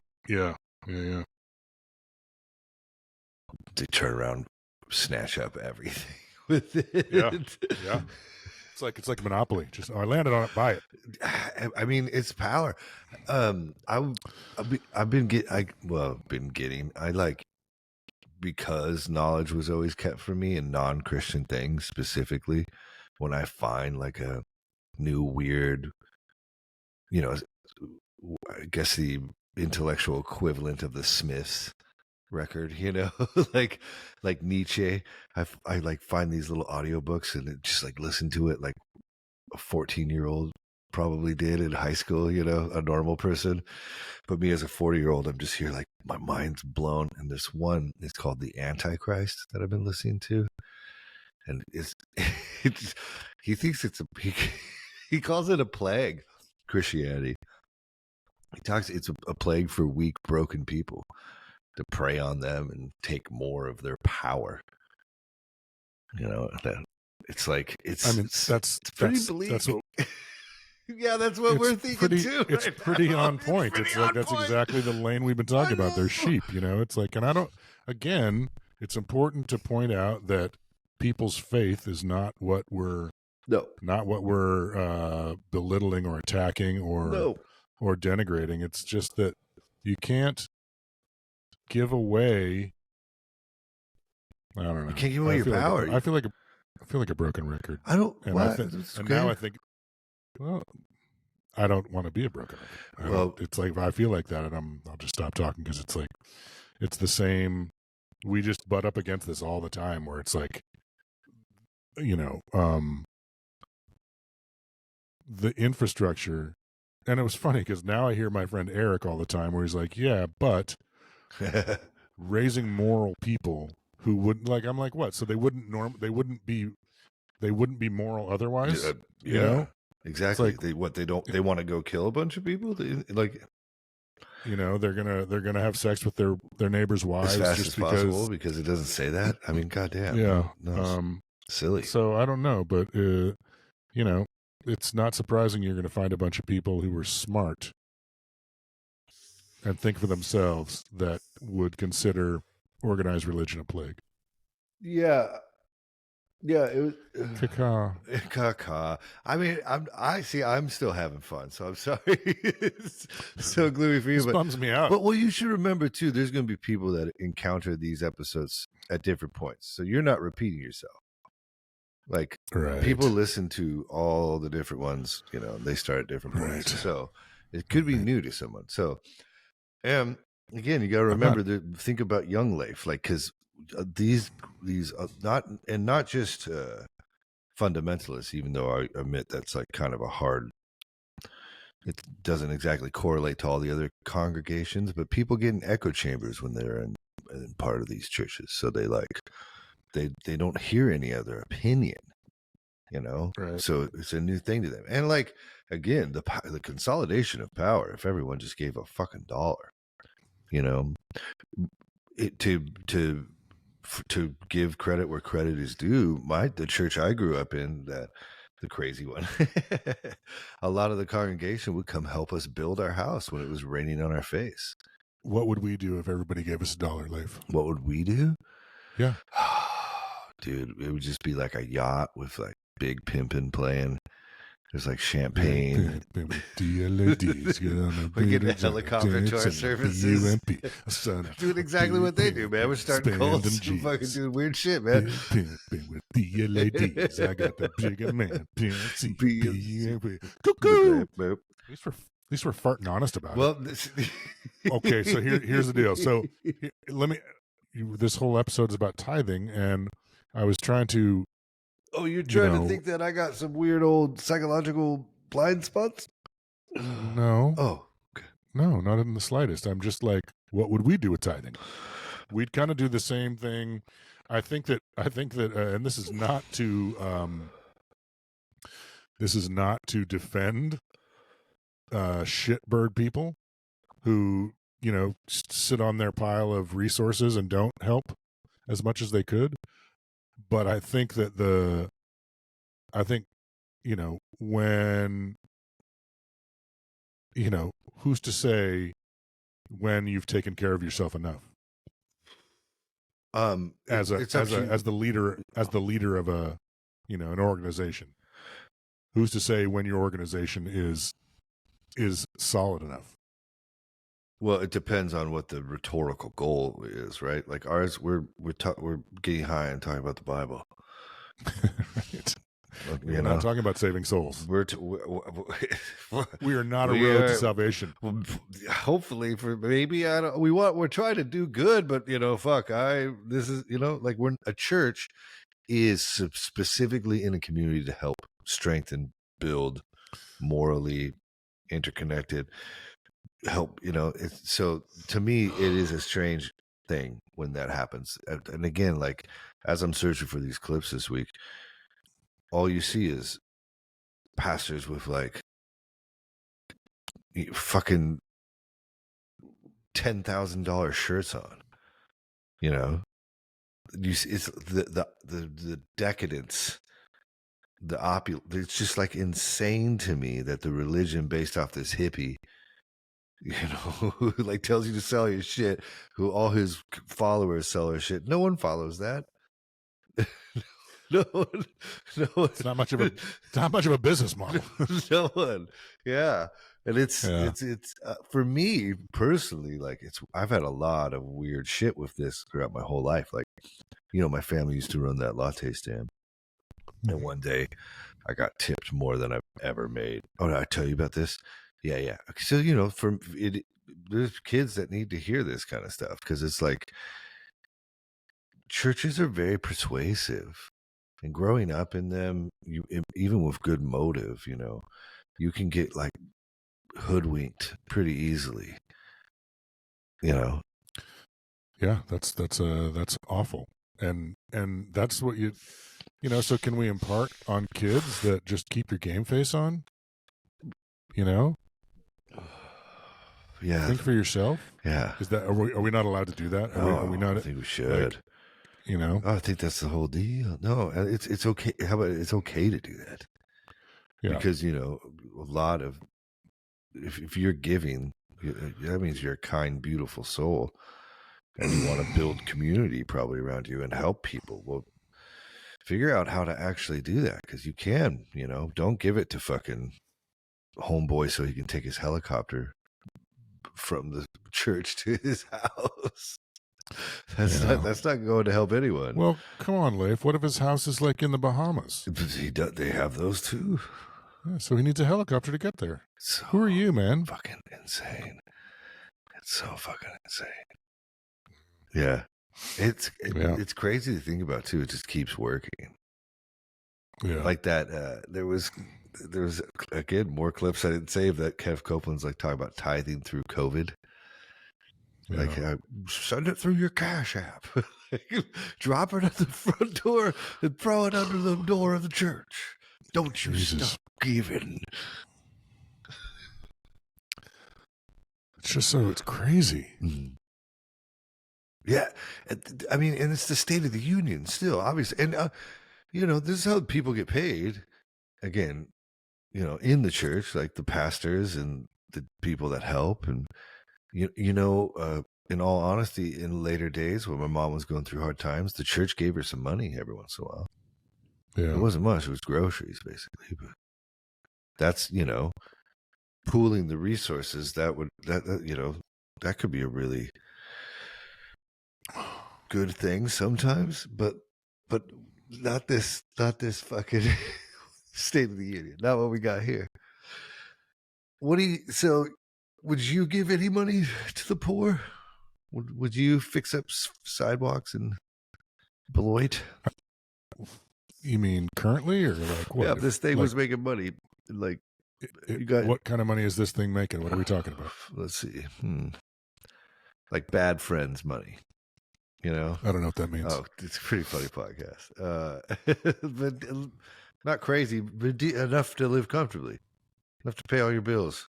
They turn around, snatch up everything with it. Yeah. It's like Monopoly. Just I landed on it, buy it. I mean, it's power. Because knowledge was always kept from me in non-Christian things specifically. When I find like a new weird, I guess the intellectual equivalent of the Smiths record, like Nietzsche, I like find these little audiobooks and just like listen to it like a 14-year-old probably did in high school, a normal person. But me as a 40-year-old, I'm just here like my mind's blown. And this one is called The Antichrist that I've been listening to. And he thinks he calls it a plague, Christianity. It's a plague for weak, broken people to prey on them and take more of their power. It's like it's pretty bleak. That's what, yeah, that's what we're thinking too. It's pretty on point. It's like that's exactly the lane we've been talking about. They're sheep, It's like, and it's important to point out that people's faith is not what we're belittling or attacking or denigrating. It's just that you can't give away. I don't know. You can't give away your power. I feel like a broken record. I don't. And now I think, well, I don't want to be a broken record. It's like if I feel like that, and I'll just stop talking because it's like it's the same. We just butt up against this all the time, where it's like, the infrastructure. And it was funny because now I hear my friend Eric all the time where he's like, yeah, but raising moral people who wouldn't like, I'm like, what? So they wouldn't be moral otherwise? Yeah, exactly. Like, they want to go kill a bunch of people? They're gonna have sex with their neighbors' wives as fast just as possible because it doesn't say that. I mean, goddamn. Yeah. No, silly. So I don't know, but it's not surprising you're going to find a bunch of people who are smart and think for themselves that would consider organized religion a plague. Yeah. Yeah, it was Caca. I mean, I'm still having fun, so I'm sorry. It's so gloomy for you. This bums me out. But you should remember too, there's going to be people that encounter these episodes at different points, so you're not repeating yourself. Like people listen to all the different ones, they start at different points, so it could be new to someone. So, again, you got to remember think about young life, like because these not just fundamentalists, even though I admit that's like kind of a hard. It doesn't exactly correlate to all the other congregations, but people get in echo chambers when they're in part of these churches, so they don't hear any other opinion, Right. So it's a new thing to them. And like, again, the consolidation of power, if everyone just gave a fucking dollar, to give credit where credit is due, the church I grew up in, the crazy one, a lot of the congregation would come help us build our house when it was raining on our face. What would we do if everybody gave us $1, Leif? What would we do? Yeah. Dude, it would just be like a yacht with like big pimpin' playing. There's like champagne. We get a helicopter to our services. Doing exactly what they do, man. We're starting cults and fucking doing weird shit, man. With the ladies, I got the bigger man. At least we're farting honest about it. Okay, so here's the deal. So this whole episode is about tithing, and I was trying to. Oh, you're trying to think that I got some weird old psychological blind spots? No. Oh, okay. No, not in the slightest. I'm just like, what would we do with tithing? We'd kind of do the same thing. I think that, and this is not to defend shitbird people who, sit on their pile of resources and don't help as much as they could. But I think that when, who's to say when you've taken care of yourself enough? As the leader of a, an organization, who's to say when your organization is solid enough? Well, it depends on what the rhetorical goal is, right? Like ours, we're getting high and talking about the Bible. Right. We're not talking about saving souls. We are not a road to salvation. Hopefully, for maybe we're trying to do good, but this is like a church is specifically in a community to help strengthen, build, morally interconnected. Help, so to me it is a strange thing when that happens. And again, like as I'm searching for these clips this week, all you see is pastors with like fucking $10,000 shirts on. You see, it's the decadence, the opulence. It's just like insane to me that the religion based off this hippie, who like tells you to sell your shit, who all his followers sell their shit. No one follows that. No one. It's not much of a business model. No one. Yeah. And it's for me personally, like I've had a lot of weird shit with this throughout my whole life. Like, my family used to run that latte stand. And one day I got tipped more than I've ever made. Oh, did I tell you about this? Yeah. So, there's kids that need to hear this kind of stuff because it's like churches are very persuasive, and growing up in them, even with good motive, you can get like hoodwinked pretty easily. Yeah, that's awful. And that's what so can we impart on kids that just keep your game face on? Yeah. Think for yourself. Yeah. Is that are we not allowed to do that? Are we not? I think we should. I think that's the whole deal. No, it's okay. How about it's okay to do that? Yeah. Because a lot of if you're giving, that means you're a kind, beautiful soul, and you want to build community probably around you and help people. Well, figure out how to actually do that because you can. Don't give it to fucking homeboy so he can take his helicopter from the church to his house. That's not going to help anyone. Well, come on, Leif. What if his house is like in the Bahamas? They have those too. Yeah, so he needs a helicopter to get there. So who are you, man? Fucking insane. It's so fucking insane. Yeah. It's crazy to think about too. It just keeps working. Yeah. Like that. There was again more clips I didn't save that Kev Copeland's like talking about tithing through COVID. Yeah. Like send it through your Cash App. Drop it at the front door and throw it under the door of the church. Don't you stop giving. It's just it's crazy. Mm-hmm. Yeah. I mean, and it's the State of the Union still, obviously. And, this is how people get paid. Again, in the church, like the pastors and the people that help. And, in all honesty, in later days when my mom was going through hard times, the church gave her some money every once in a while. Yeah. It wasn't much. It was groceries, basically. But that's, pooling the resources. That could be a really good thing sometimes, but not this fucking State of the Union. Not what we got here. So would you give any money to the poor? Would you fix up sidewalks in Beloit? You mean currently or like what? Yeah, if this thing was making money, like You got what kind of money is this thing making? What are we talking about? Let's see. Like bad friends money. You know? I don't know what that means. Oh, it's a pretty funny podcast. But not crazy, but enough to live comfortably. Enough to pay all your bills.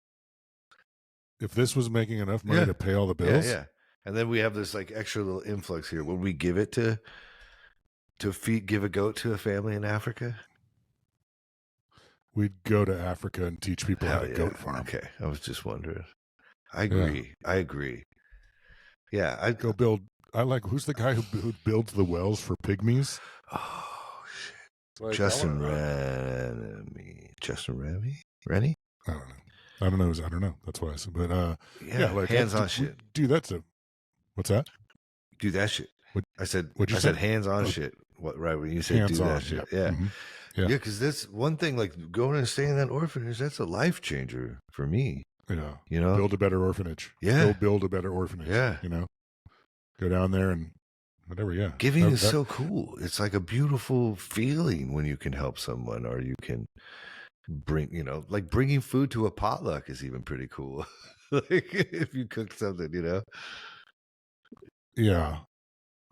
If this was making enough money to pay all the bills? Yeah. And then we have this like extra little influx here. When we give it to give a goat to a family in Africa, we'd go to Africa and teach people how to goat farm. Okay, I was just wondering. I agree. Yeah, I'd go build. Who's the guy who builds the wells for pygmies? Oh shit! Like, Justin Remy. Justin Remy? Rennie? I don't know. I don't know. That's why I said. But like hands-on shit. Dude, that's a. What's that? Do that shit. I said hands-on shit. What? Right when you said hands-on, do that shit. Yep. Yeah. Mm-hmm. Yeah. Yeah, because that's one thing. Like going and staying in that orphanage, that's a life changer for me. Yeah. You know, build a better orphanage. Yeah. Go build a better orphanage. Yeah. You know, go down there and whatever. Yeah. Giving is so cool. It's like a beautiful feeling when you can help someone, or you can bring, like bringing food to a potluck is even pretty cool. Like if you cook something, Yeah.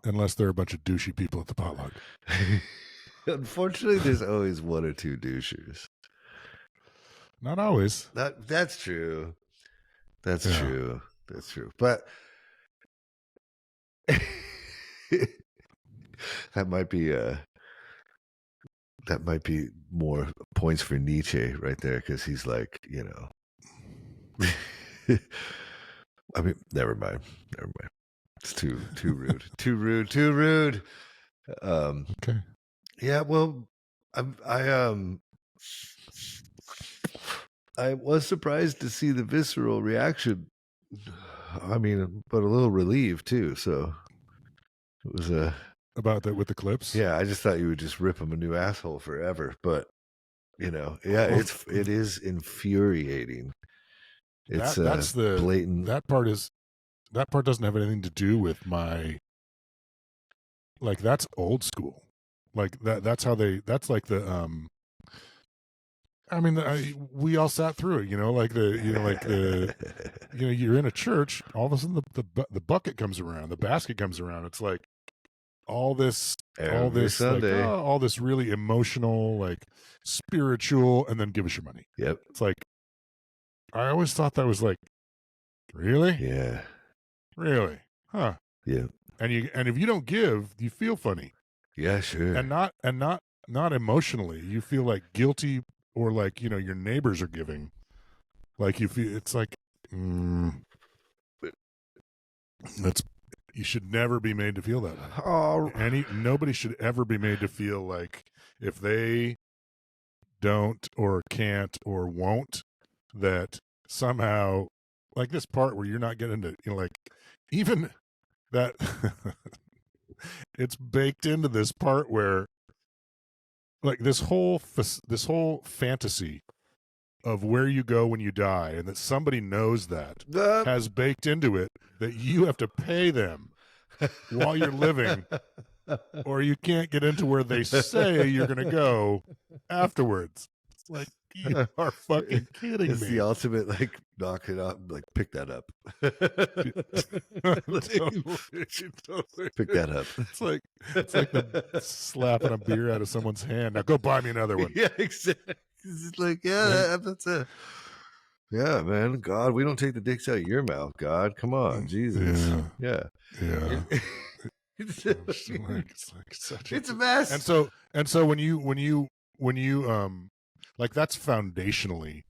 Unless there are a bunch of douchey people at the potluck. Unfortunately, there's always one or two douchers. Not always. That's true. That's true. That's true. But that might be more points for Nietzsche right there, because he's like, I mean, never mind. It's too rude. Too rude. Okay. Yeah, well, I was surprised to see the visceral reaction. I mean, but a little relieved too. So it was about that with the clips. Yeah, I just thought you would just rip him a new asshole forever, but it is infuriating. It's that's the blatant. That part doesn't have anything to do with my. Like that's old school. Like that's how they. That's like the. I mean, we all sat through it. You're in a church. All of a sudden, the bucket comes around. The basket comes around. It's like all this Sunday. like, all this really emotional, like spiritual, and then give us your money. Yep. It's like I always thought that was like, really? Yeah. Really? Huh. Yeah. And if you don't give, you feel funny. Yeah, sure. And not emotionally. You feel like guilty, or like, your neighbors are giving. Like you feel it's like you should never be made to feel that way. Oh. Nobody should ever be made to feel like if they don't or can't or won't, that somehow, like this part where you're not getting to, like even that it's baked into this part where like this whole fantasy of where you go when you die, and that somebody knows that has baked into it that you have to pay them while you're living, or you can't get into where they say you're going to go afterwards. It's like, you are fucking kidding me. It's the ultimate, like, knock it up, like, pick that up. Totally. Pick that up. It's like the slapping a beer out of someone's hand. Now go buy me another one. Yeah, exactly. It's like, that's it. Yeah, man. God, we don't take the dicks out of your mouth, God. Come on, Jesus. Yeah. It's a mess. And so when you like, that's foundationally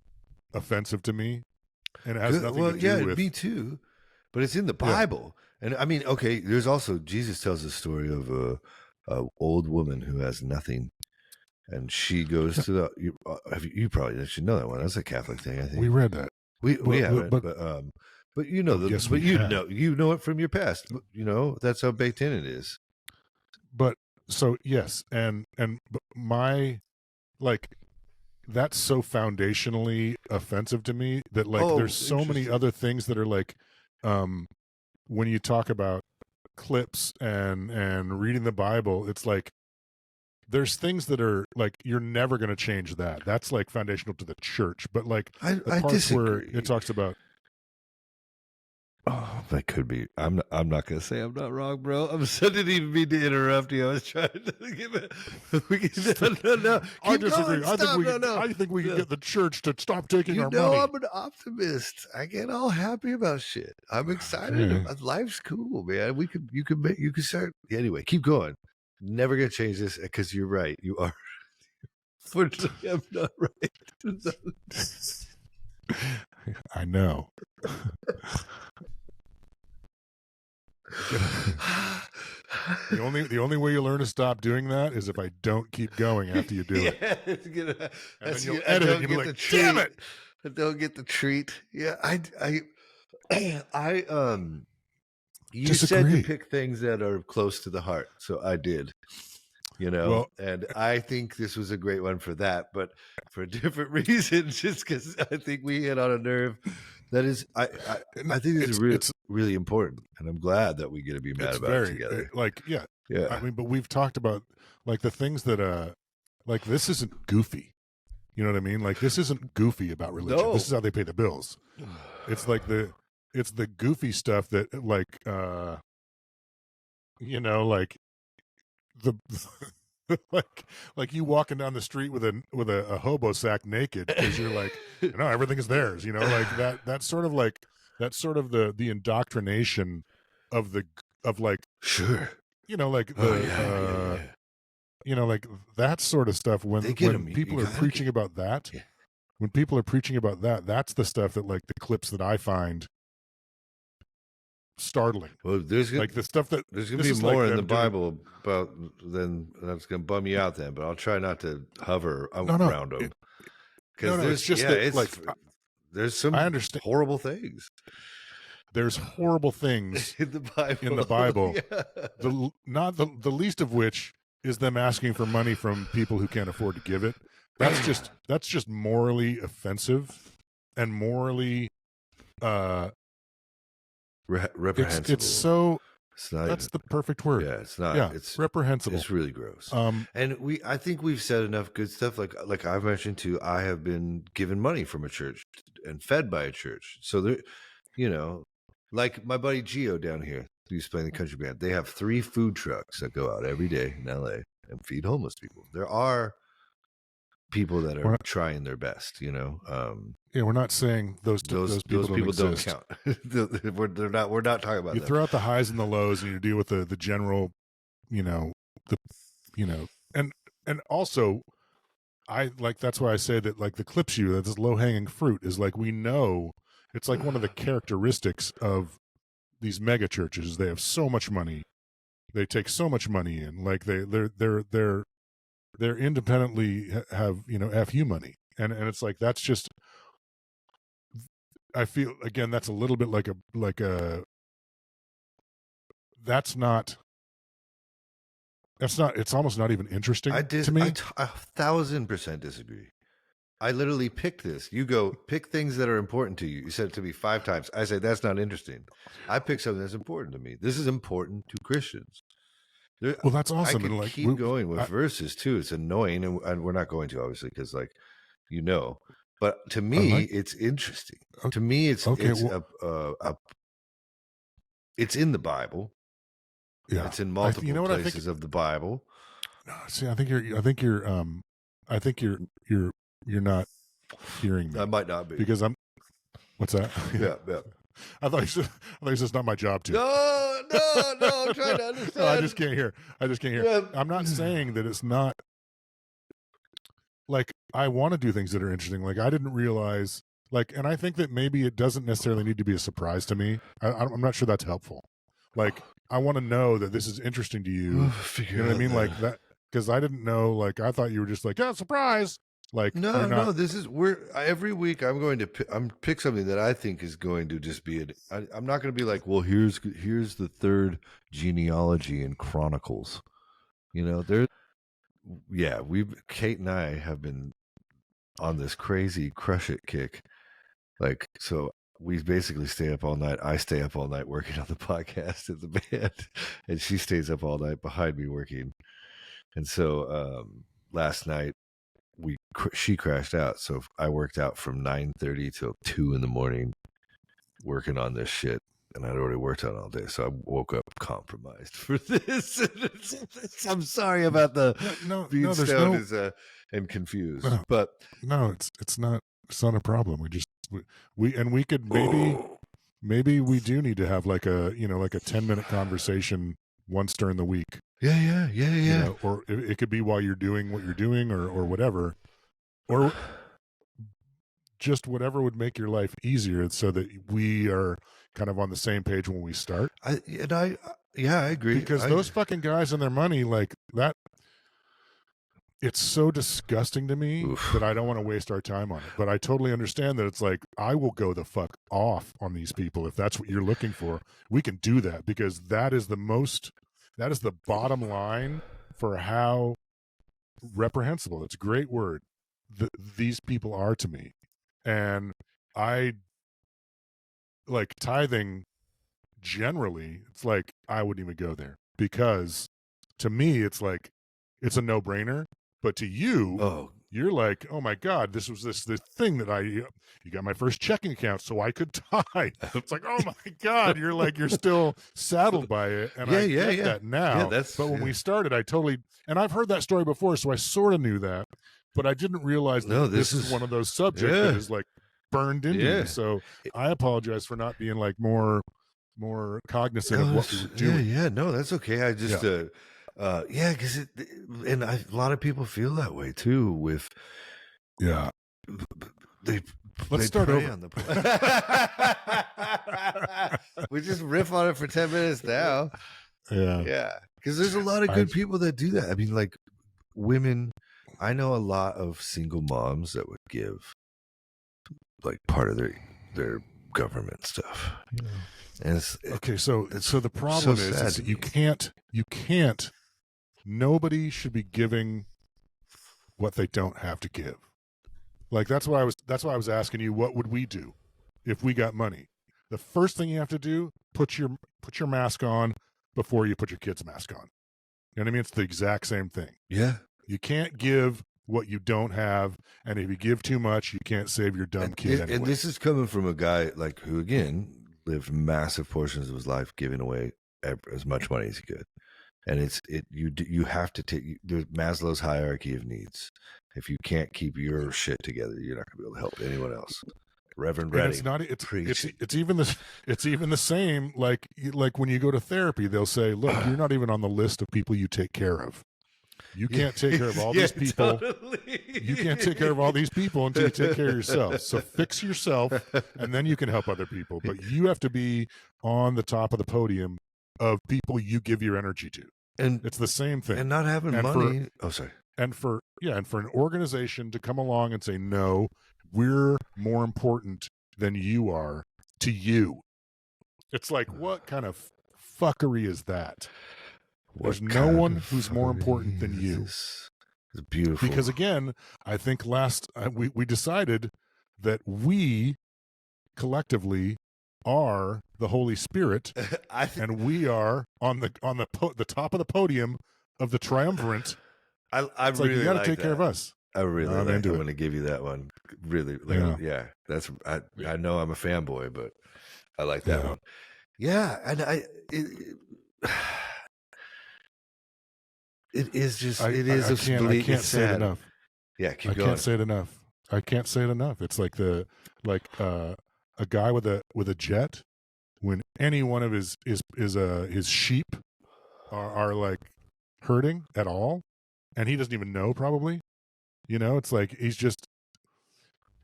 offensive to me, and it has nothing to do with me too. But it's in the Bible, and I mean, okay. There's also Jesus tells a story of a old woman who has nothing, and she goes to the. You probably should know that one. That's a Catholic thing, I think. We read that. We haven't, but you know you know it from your past. That's how baked in it is. But so yes, and my like. That's so foundationally offensive to me that like there's so many other things that are like when you talk about clips and reading the Bible, it's like there's things that are like you're never going to change that. That's like foundational to the church. But like I the parts disagree. where it talks about. Oh, that could be. I'm not gonna say I'm not wrong, bro. I didn't even mean to interrupt you. I was trying to give it. No. I Keep disagree. going. I think Stop. we. No. I think we can get the church to stop taking You our know, money. I'm an optimist. I get all happy about shit. I'm excited. Okay. Life's cool, man. You could start. Anyway, keep going. Never gonna change this because you're right. You are. Fortunately, I'm not right. I know. The only way you learn to stop doing that is if I don't keep going after you do it. And then you'll edit it and you'll be like, damn it! I don't get the treat. Yeah, you said to pick things that are close to the heart, so I did. You know, Well, and I think this was a great one for that, but for different reasons, just because I think we hit on a nerve that is, I think it's really important, and I'm glad that we get to be mad about it together. Yeah. I mean, but we've talked about like the things that, like this isn't goofy. You know what I mean? Like this isn't goofy about religion. No. This is how they pay the bills. It's like it's the goofy stuff that like, you know, like the like you walking down the street with a hobo sack naked because you're like, no, everything is theirs. You know, like that's sort of the indoctrination of like sure. You know, like yeah. You know, like that sort of stuff. When people are preaching about that, when people are preaching about that, that's the stuff that like the clips that I find startling. Well, there's like the stuff that there's gonna be more in the Bible about than that's gonna bum you out then, but I'll try not to hover around them. Because it's just that, like there's some horrible things. There's horrible things in the Bible. In the Bible, yeah. the least of which is them asking for money from people who can't afford to give it. That's just morally offensive and morally reprehensible. That's the perfect word. Yeah, it's not. Yeah, it's reprehensible. It's really gross. And I think we've said enough good stuff. Like I've mentioned too, I have been given money from a church and fed by a church. So there, you know, like my buddy Gio down here, who's playing the country band. They have 3 food trucks that go out every day in LA and feed homeless people. There are people that are trying their best, you know. Yeah, we're not saying those people don't count. We're not talking about. You them. throw out the highs and the lows, and you deal with the general, and also, I like that's why I say that like the clips that's low hanging fruit is like we know it's like one of the characteristics of these mega churches. They have so much money, they take so much money in, like they're independently have FU money, and it's like that's just. I feel again that's a little bit like a that's not it's almost not even interesting to me. I 1,000% disagree. I literally picked this. You go pick things that are important to you. You said it to me 5 times. I said that's not interesting. I picked something that's important to me. This is important to Christians. Well, that's awesome. I could keep going with verses too. It's annoying, and we're not going to obviously because But to me, it's interesting. Okay. To me, it's it's in the Bible. Yeah, it's in multiple places of the Bible. No, see, I think you're not hearing me. I might not be because I'm. What's that? Yeah. I thought it's just not my job to. No. I'm trying to understand. No, I just can't hear. Yeah. I'm not saying that it's not. Like I want to do things that are interesting. Like I didn't realize. And I think that maybe it doesn't necessarily need to be a surprise to me. I'm not sure that's helpful. Like I want to know that this is interesting to you. You know what I mean? Like that because I didn't know. Like I thought you were just like, yeah, surprise. Like no. This is every week I'm going to pick something that I think is going to just be I'm not going to be like, well, here's the 3rd genealogy in Chronicles. You know, Kate and I have been on this crazy crush it kick. Like, so we basically stay up all night. I stay up all night working on the podcast at the band, and she stays up all night behind me working. And so last night she crashed out. So I worked out from 9:30 till 2 in the morning working on this shit. And I'd already worked on it all day. So I woke up compromised for this. I'm sorry about the being stoned and confused. But no, it's not a problem. We could maybe we do need to have like a 10-minute conversation once during the week. Yeah. Or it could be while you're doing what you're doing or whatever, or just whatever would make your life easier, so that we are kind of on the same page when we start. I agree, because those fucking guys and their money, like that, it's so disgusting to me that I don't want to waste our time on it. But I totally understand that it's like, I will go the fuck off on these people if that's what you're looking for. We can do that, because that is the bottom line for how reprehensible, it's a great word, these people are to me. And I like tithing generally, it's like I wouldn't even go there, because to me it's like it's a no-brainer. But to you, you're like, oh my God, this was this thing that you got my first checking account so I could tithe. It's like, oh my God, you're still saddled by it. And I get that now. But when we started, and I've heard that story before, so I sort of knew that, but I didn't realize that this is one of those subjects that is like burned into me. So I apologize for not being like more cognizant of what we were doing. No, that's okay. I just because a lot of people feel that way too. With let's start over on the we just riff on it for 10 minutes now. Because there's a lot of good people that do that. I mean, like women. I know a lot of single moms that would give like part of their government stuff. And it's so the problem is that you can't. Nobody should be giving what they don't have to give. Like that's why I was asking you, what would we do if we got money? The first thing you have to do, put your mask on before you put your kid's mask on. You know what I mean? It's the exact same thing. Yeah. You can't give what you don't have, and if you give too much, you can't save your dumb kid anyway. And this is coming from a guy like who again lived massive portions of his life giving away as much money as he could. And you have to take the Maslow's hierarchy of needs. If you can't keep your shit together, you're not going to be able to help anyone else. Reverend Redding. It's even the same. Like when you go to therapy, they'll say, "Look, you're not even on the list of people you take care of. You can't take care of all these people. Totally. You can't take care of all these people until you take care of yourself. So fix yourself, and then you can help other people. But you have to be on the top of the podium of people you give your energy to." And it's the same thing. And not having money. And for an organization to come along and say, no, we're more important than you are to you. It's like, what kind of fuckery is that? There's no one who's more important than you. It's beautiful. Because again, I think we decided that we collectively are the Holy Spirit, and we are on the top of the podium of the triumvirate. I it's really like, you got to like take that. care of us. I really I'm going to give you that one. Really, that's I know I'm a fanboy, but I like that one. Yeah, and it is just I can't say it enough. Yeah, keep going. I can't say it enough. It's like a guy with a jet, when any one of his sheep are like hurting at all, and he doesn't even know, probably, it's like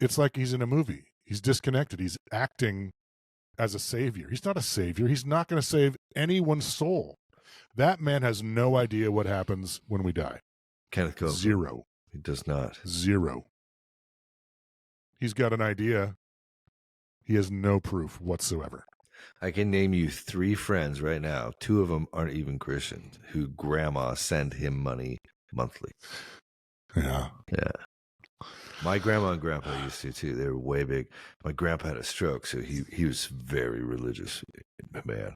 it's like he's in a movie. He's disconnected. He's acting as a savior. He's not a savior. He's not going to save anyone's soul. That man has no idea what happens when we die. Kenneth Copeland. Zero. He does not. Zero. He's got an idea. He has no proof whatsoever. I can name you 3 friends right now. 2 of them aren't even Christians, who grandma send him money monthly. Yeah. My grandma and grandpa used to too. They were way big. My grandpa had a stroke, so he was very religious man.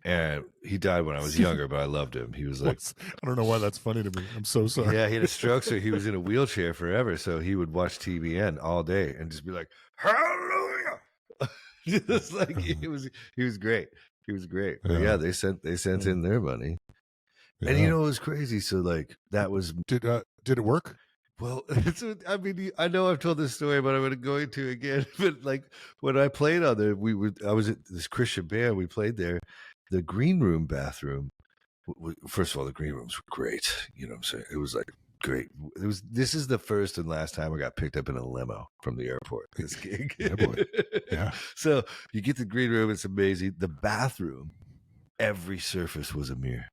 And he died when I was younger, but I loved him. He was like, I don't know why that's funny to me. I'm so sorry. yeah, he had a stroke, so he was in a wheelchair forever. So he would watch TBN all day and just be like, hallelujah. Just like he was great. He was great. But yeah, they sent in their money. Yeah. And you know, it was crazy. So like that was Did it work? well, I mean, I know I've told this story, but I'm going to again. But like when I played on there, I was at this Christian band. We played there. The green room bathroom. First of all, the green rooms were great. You know what I'm saying? It was like great. This is the first and last time I got picked up in a limo from the airport. This gig. Yeah, boy. Yeah. So you get the green room. It's amazing. The bathroom, every surface was a mirror.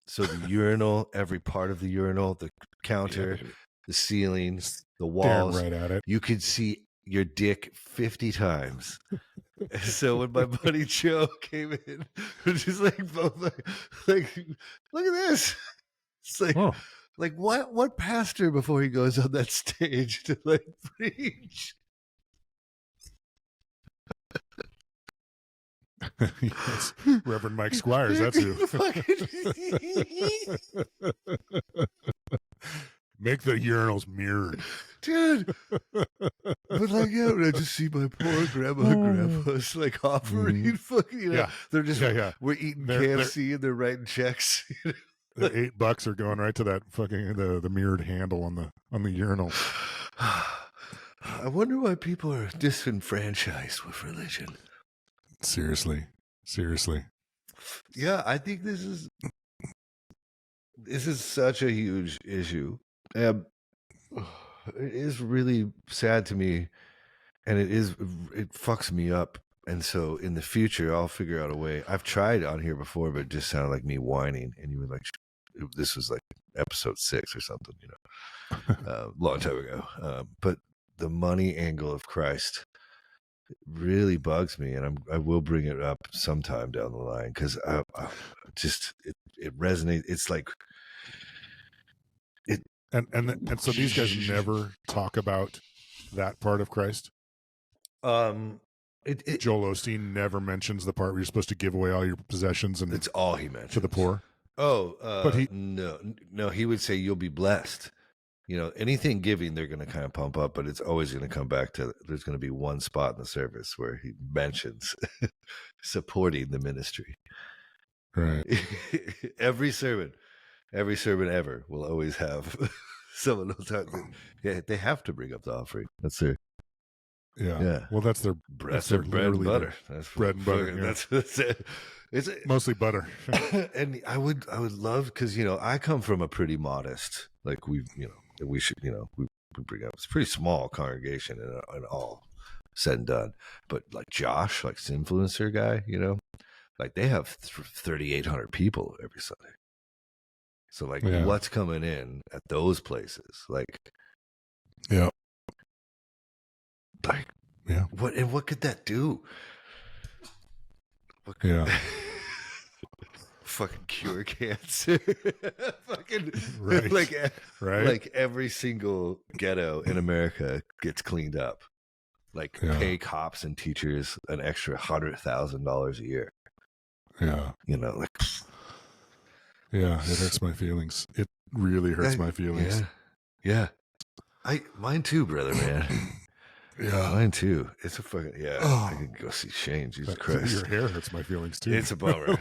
So the urinal, every part of the urinal, the counter, the ceiling, the walls, right at it. you could see your dick 50 times. So when my buddy Joe came in, we're just like both like look at this. It's like like what pastor before he goes on that stage to like preach? Yes. Reverend Mike Squires, that's who. Make the urinals mirrored. Dude. But like, yeah, I just see my poor grandma and grandpa's like offering fucking, you know, they're just, we're eating KFC and they're writing checks. The $8 are going right to that fucking the mirrored handle on the urinal. I wonder why people are disenfranchised with religion. Seriously. Yeah, I think this is such a huge issue. It is really sad to me, and it fucks me up. And so in the future, I'll figure out a way. I've tried on here before, but it just sounded like me whining, and you were like, this was like episode 6 or something, you know, long time ago. But the money angle of Christ really bugs me, and I will bring it up sometime down the line because I just it resonates. It's like it, and so these guys never talk about that part of Christ. Joel Osteen never mentions the part where you're supposed to give away all your possessions, and it's all he mentions to the poor. Oh, but no, he would say you'll be blessed. You know, anything giving, they're going to kind of pump up, but it's always going to come back to there's going to be one spot in the service where he mentions supporting the ministry. Right. Every sermon ever will always have someone will talk. Yeah, they have to bring up the offering. That's their. Yeah. Well, that's their bread and butter. That's bread and butter. Yeah. That's it. It's mostly butter. And I would love, because you know I come from a pretty modest, like we bring up, it's a pretty small congregation and all said and done. But like Josh, like this influencer guy, you know, like they have 3,800 people every Sunday. So like, what's coming in at those places? Like, what could that do? Fucking cure cancer. Fucking like every single ghetto in America gets cleaned up. Like pay cops and teachers an extra $100,000 a year. Yeah. You know, like it hurts my feelings. It really hurts my feelings. Yeah. Mine too, brother, man. Yeah, mine too. It's a fucking I could go see Shane. Jesus Christ, your hair hurts my feelings too. It's a bummer.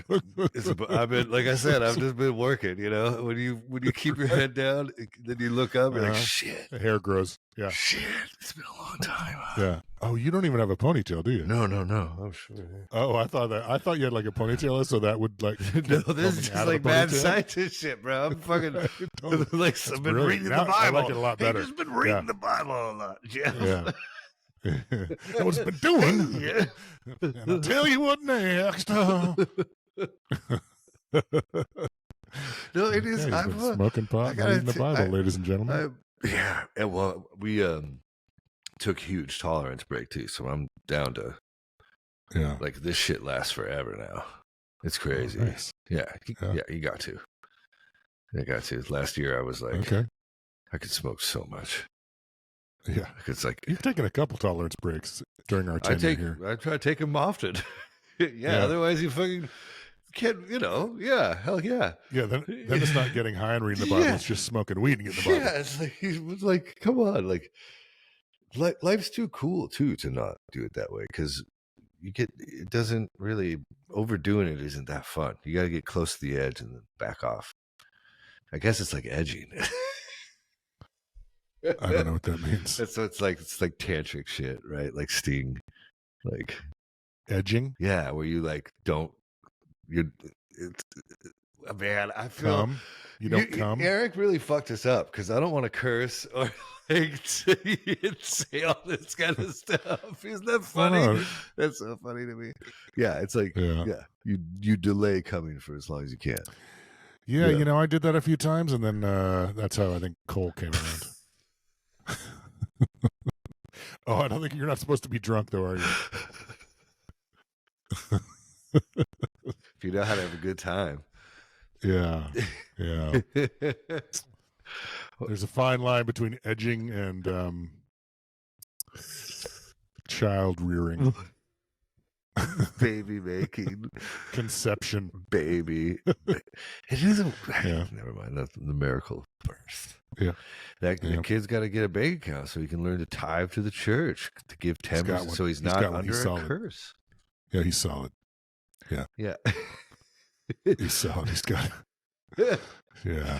I've been, like I said, I've just been working. You know, when you keep your head down, then you look up, you're like, shit, the hair grows. Yeah, shit, it's been a long time. Yeah. Oh, you don't even have a ponytail, do you? No. I'm sure. Oh, I thought you had like a ponytail, so that would like. No, this is just like mad scientist shit, bro. I'm fucking like I've been reading the Bible. I like it a lot better. I've just been reading the Bible a lot. Yeah. That's what it's been doing. Yeah. And I'll tell you what next. No, it is. Yeah, I'm smoking pot, reading the Bible, ladies and gentlemen. Well, we took huge tolerance break too, so I'm down to like this shit lasts forever now. It's crazy. Oh, nice. You got to. I got to. Last year I was like, I could smoke so much. Yeah, it's like you've taken a couple tolerance breaks during our tenure here. I try to take them often. Yeah, otherwise you fucking can't, yeah, hell yeah. Yeah, then it's not getting high and reading the Bible. Yeah. It's just smoking weed and getting the Bible. Yeah, it's like, come on, like, life's too cool too to not do it that way, because it doesn't really, overdoing it isn't that fun. You got to get close to the edge and then back off. I guess it's like edging. I don't know what that means. So it's like tantric shit, right? Like Sting, like Edging. Yeah, where you like don't. Man, I feel you don't come. Eric really fucked us up, because I don't want to curse or like say all this kind of stuff. Isn't that funny? No. That's so funny to me. Yeah, it's like you delay coming for as long as you can. Yeah, I did that a few times, and then that's how I think Cole came around. Oh, I don't think you're not supposed to be drunk, though, are you? If you know how to have a good time. Yeah. There's a fine line between edging and child rearing. Baby making. Conception. Baby. It isn't. Yeah. Never mind. That's the miracle of birth. Yeah. The kid's got to get a bank account so he can learn to tithe to the church, to give 10%, so he's not under a curse. Yeah, he's solid. Yeah. Yeah. He's solid. He's got Yeah.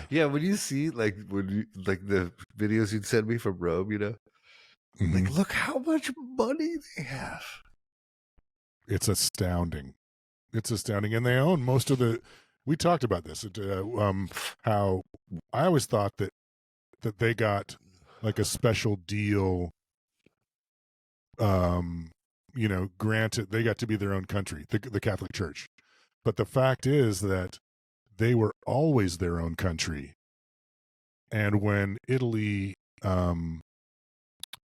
Yeah, when you see like the videos you'd send me from Rome, like, look how much money they have. It's astounding. And they own most of we talked about this, how I always thought that they got like a special deal, granted, they got to be their own country, the Catholic Church. But the fact is that they were always their own country. And when Italy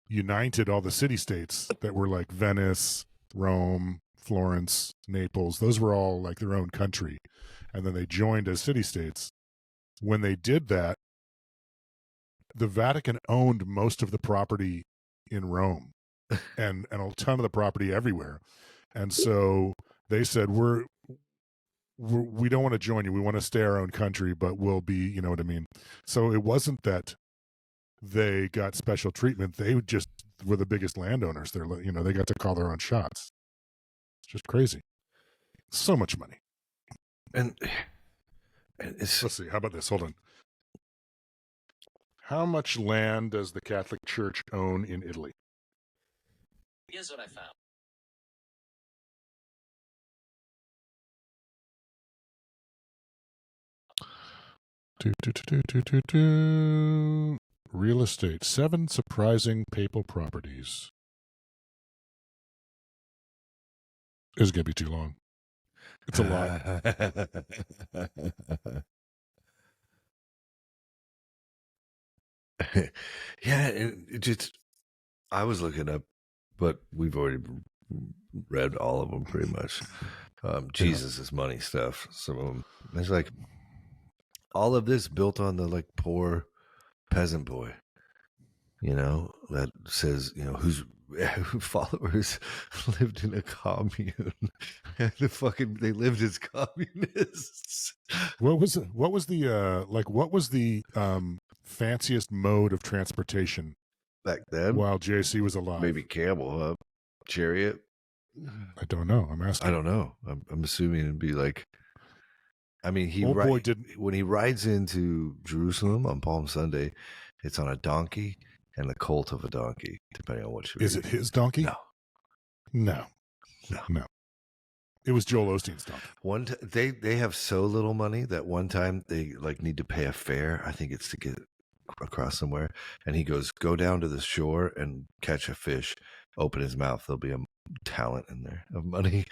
united all the city-states that were like Venice, Rome, Florence, Naples, those were all like their own country. And then they joined as city-states. When they did that, the Vatican owned most of the property in Rome and a ton of the property everywhere. And so they said, we don't want to join you. We want to stay our own country, but we'll be, you know what I mean? So it wasn't that they got special treatment. They just were the biggest landowners. They got to call their own shots. It's just crazy. So much money. And let's see. How about this? Hold on. How much land does the Catholic Church own in Italy? Here's what I found. Real estate. 7 surprising papal properties. This is going to be too long. It's a lot. Yeah, it just, I was looking up, but we've already read all of them pretty much. Jesus' money stuff. Some of them. It's like all of this built on the like poor peasant boy, that says, whose followers lived in a commune. And they lived as communists. What was the fanciest mode of transportation back then while JC was alive? Maybe camel, huh? Chariot? I don't know. I'm asking. I don't know. I'm assuming it'd be like, I mean, when he rides into Jerusalem on Palm Sunday, it's on a donkey and the colt of a donkey, depending on what you read. Is it his donkey? No. It was Joel Osteen's donkey. They have so little money that one time they like need to pay a fare. I think it's to get across somewhere. And he goes, go down to the shore and catch a fish. Open his mouth. There'll be a talent in there of money.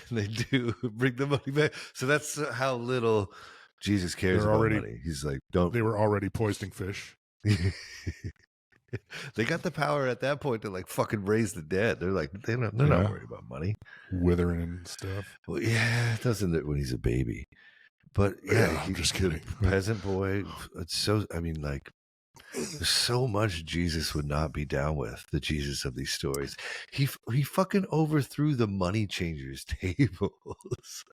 And they do bring the money back. So that's how little Jesus cares about money. He's like, don't. They were already poisoning fish. They got the power at that point to like fucking raise the dead. They're like, they're not worried about money. Withering and stuff. Well, yeah, doesn't when he's a baby. But yeah, I'm just kidding. Peasant boy. It's so, I mean, like, There's so much Jesus would not be down with, the Jesus of these stories. He fucking overthrew the money changers' tables.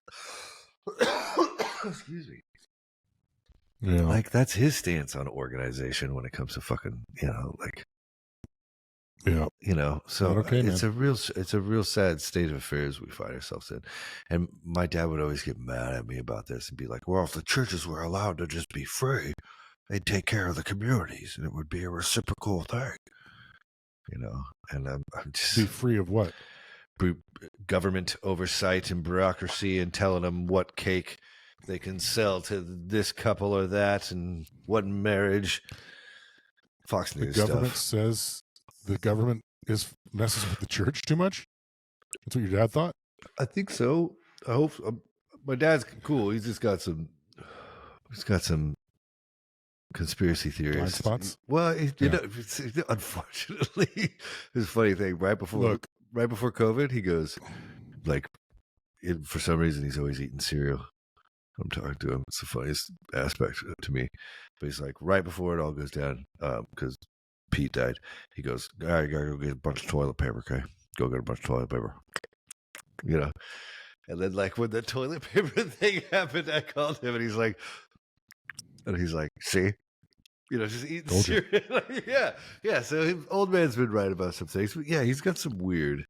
Excuse me. Yeah. Like, that's his stance on organization when it comes to fucking, like, Yeah. So Not okay, it's a real sad state of affairs we find ourselves in. And my dad would always get mad at me about this and be like, well, if the churches were allowed to just be free, they'd take care of the communities and it would be a reciprocal thing. And I'm just Be free of what? Government oversight and bureaucracy and telling them what cake they can sell to this couple or that and what marriage. Fox News The government stuff. says the government messes with the church too much? That's what your dad thought? I think so. I hope my dad's cool. He's just got some conspiracy theories. Blind spots? Well, unfortunately, this funny thing. Right before COVID, he goes, like, for some reason, he's always eating cereal. I'm talking to him. It's the funniest aspect to me. But he's like, right before it all goes down, because Pete died, he goes, all right, you gotta go get a bunch of toilet paper, okay? Go get a bunch of toilet paper. And then, like, when the toilet paper thing happened, I called him, and he's like, see? Just eating cereal. Yeah. So old man's been right about some things. But yeah, he's got some weird.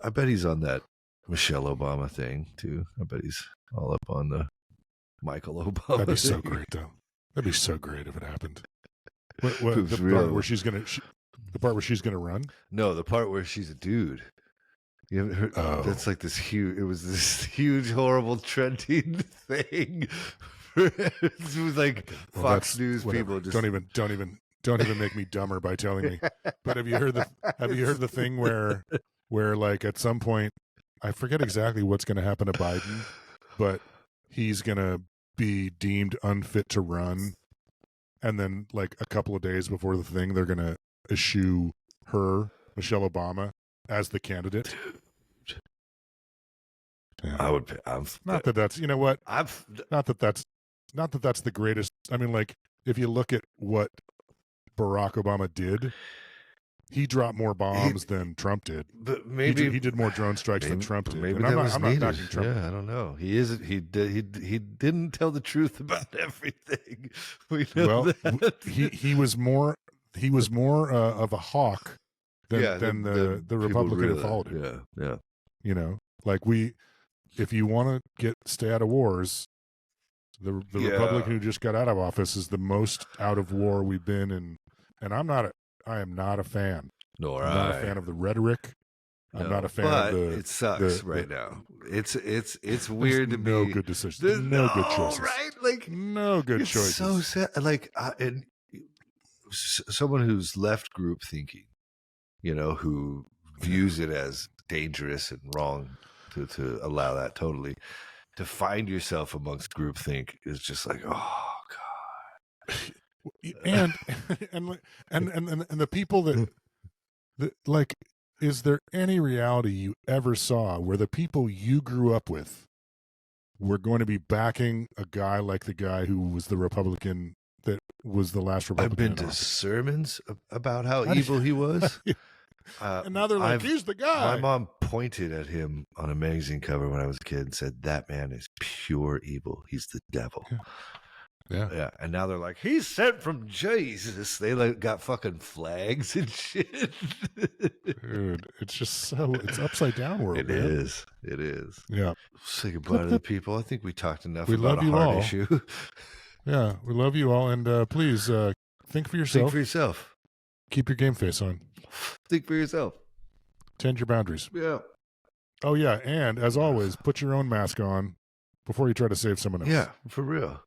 I bet he's on that Michelle Obama thing, too. I bet he's all up on the Michael Obama. That'd be so great, though. That'd be so great if it happened. What the part where she's gonna run? No, the part where she's a dude. You haven't heard? Oh. That's like this huge. It was this huge, horrible, trending thing. It was like Fox News people just don't even make me dumber by telling me. But have you heard the thing where like at some point, I forget exactly what's going to happen to Biden, but he's going to be deemed unfit to run, and then like a couple of days before the thing, they're going to eschew her, Michelle Obama, as the candidate. Yeah. Not that that's the greatest. I mean, like, if you look at what Barack Obama did, he dropped more bombs than Trump did. But maybe he did more drone strikes than Trump did. Maybe I'm not knocking Trump. Yeah, I don't know. He didn't tell the truth about everything. We know that. he was more of a hawk than the Republican who followed him. Yeah. Like if you want to stay out of wars, the Republican who just got out of office is the most out of war we've been in. And I am not a fan. I'm not a fan of the rhetoric. I'm not a fan of the. It sucks right now. It's weird to me. No good decisions. There's no good choices. Right? Like, no good choices. So sad. Like, and someone who's left group thinking, who views it as dangerous and wrong to allow that totally. To find yourself amongst groupthink is just like, oh God. And the people that like, is there any reality you ever saw where the people you grew up with were going to be backing a guy like the guy who was the Republican that was the last Republican? I've been to sermons about how evil he was. And now they're like, he's the guy. My mom pointed at him on a magazine cover when I was a kid and said, that man is pure evil. He's the devil. Yeah. And now they're like, he's sent from Jesus. They got fucking flags and shit. Dude, it's upside down world. It is. Yeah. Say goodbye to the people. I think we talked enough about a hard issue. Yeah, we love you all. And please think for yourself. Think for yourself. Keep your game face on. Think for yourself. Tend your boundaries. Yeah. Oh, yeah. And as always, put your own mask on before you try to save someone else. Yeah, for real.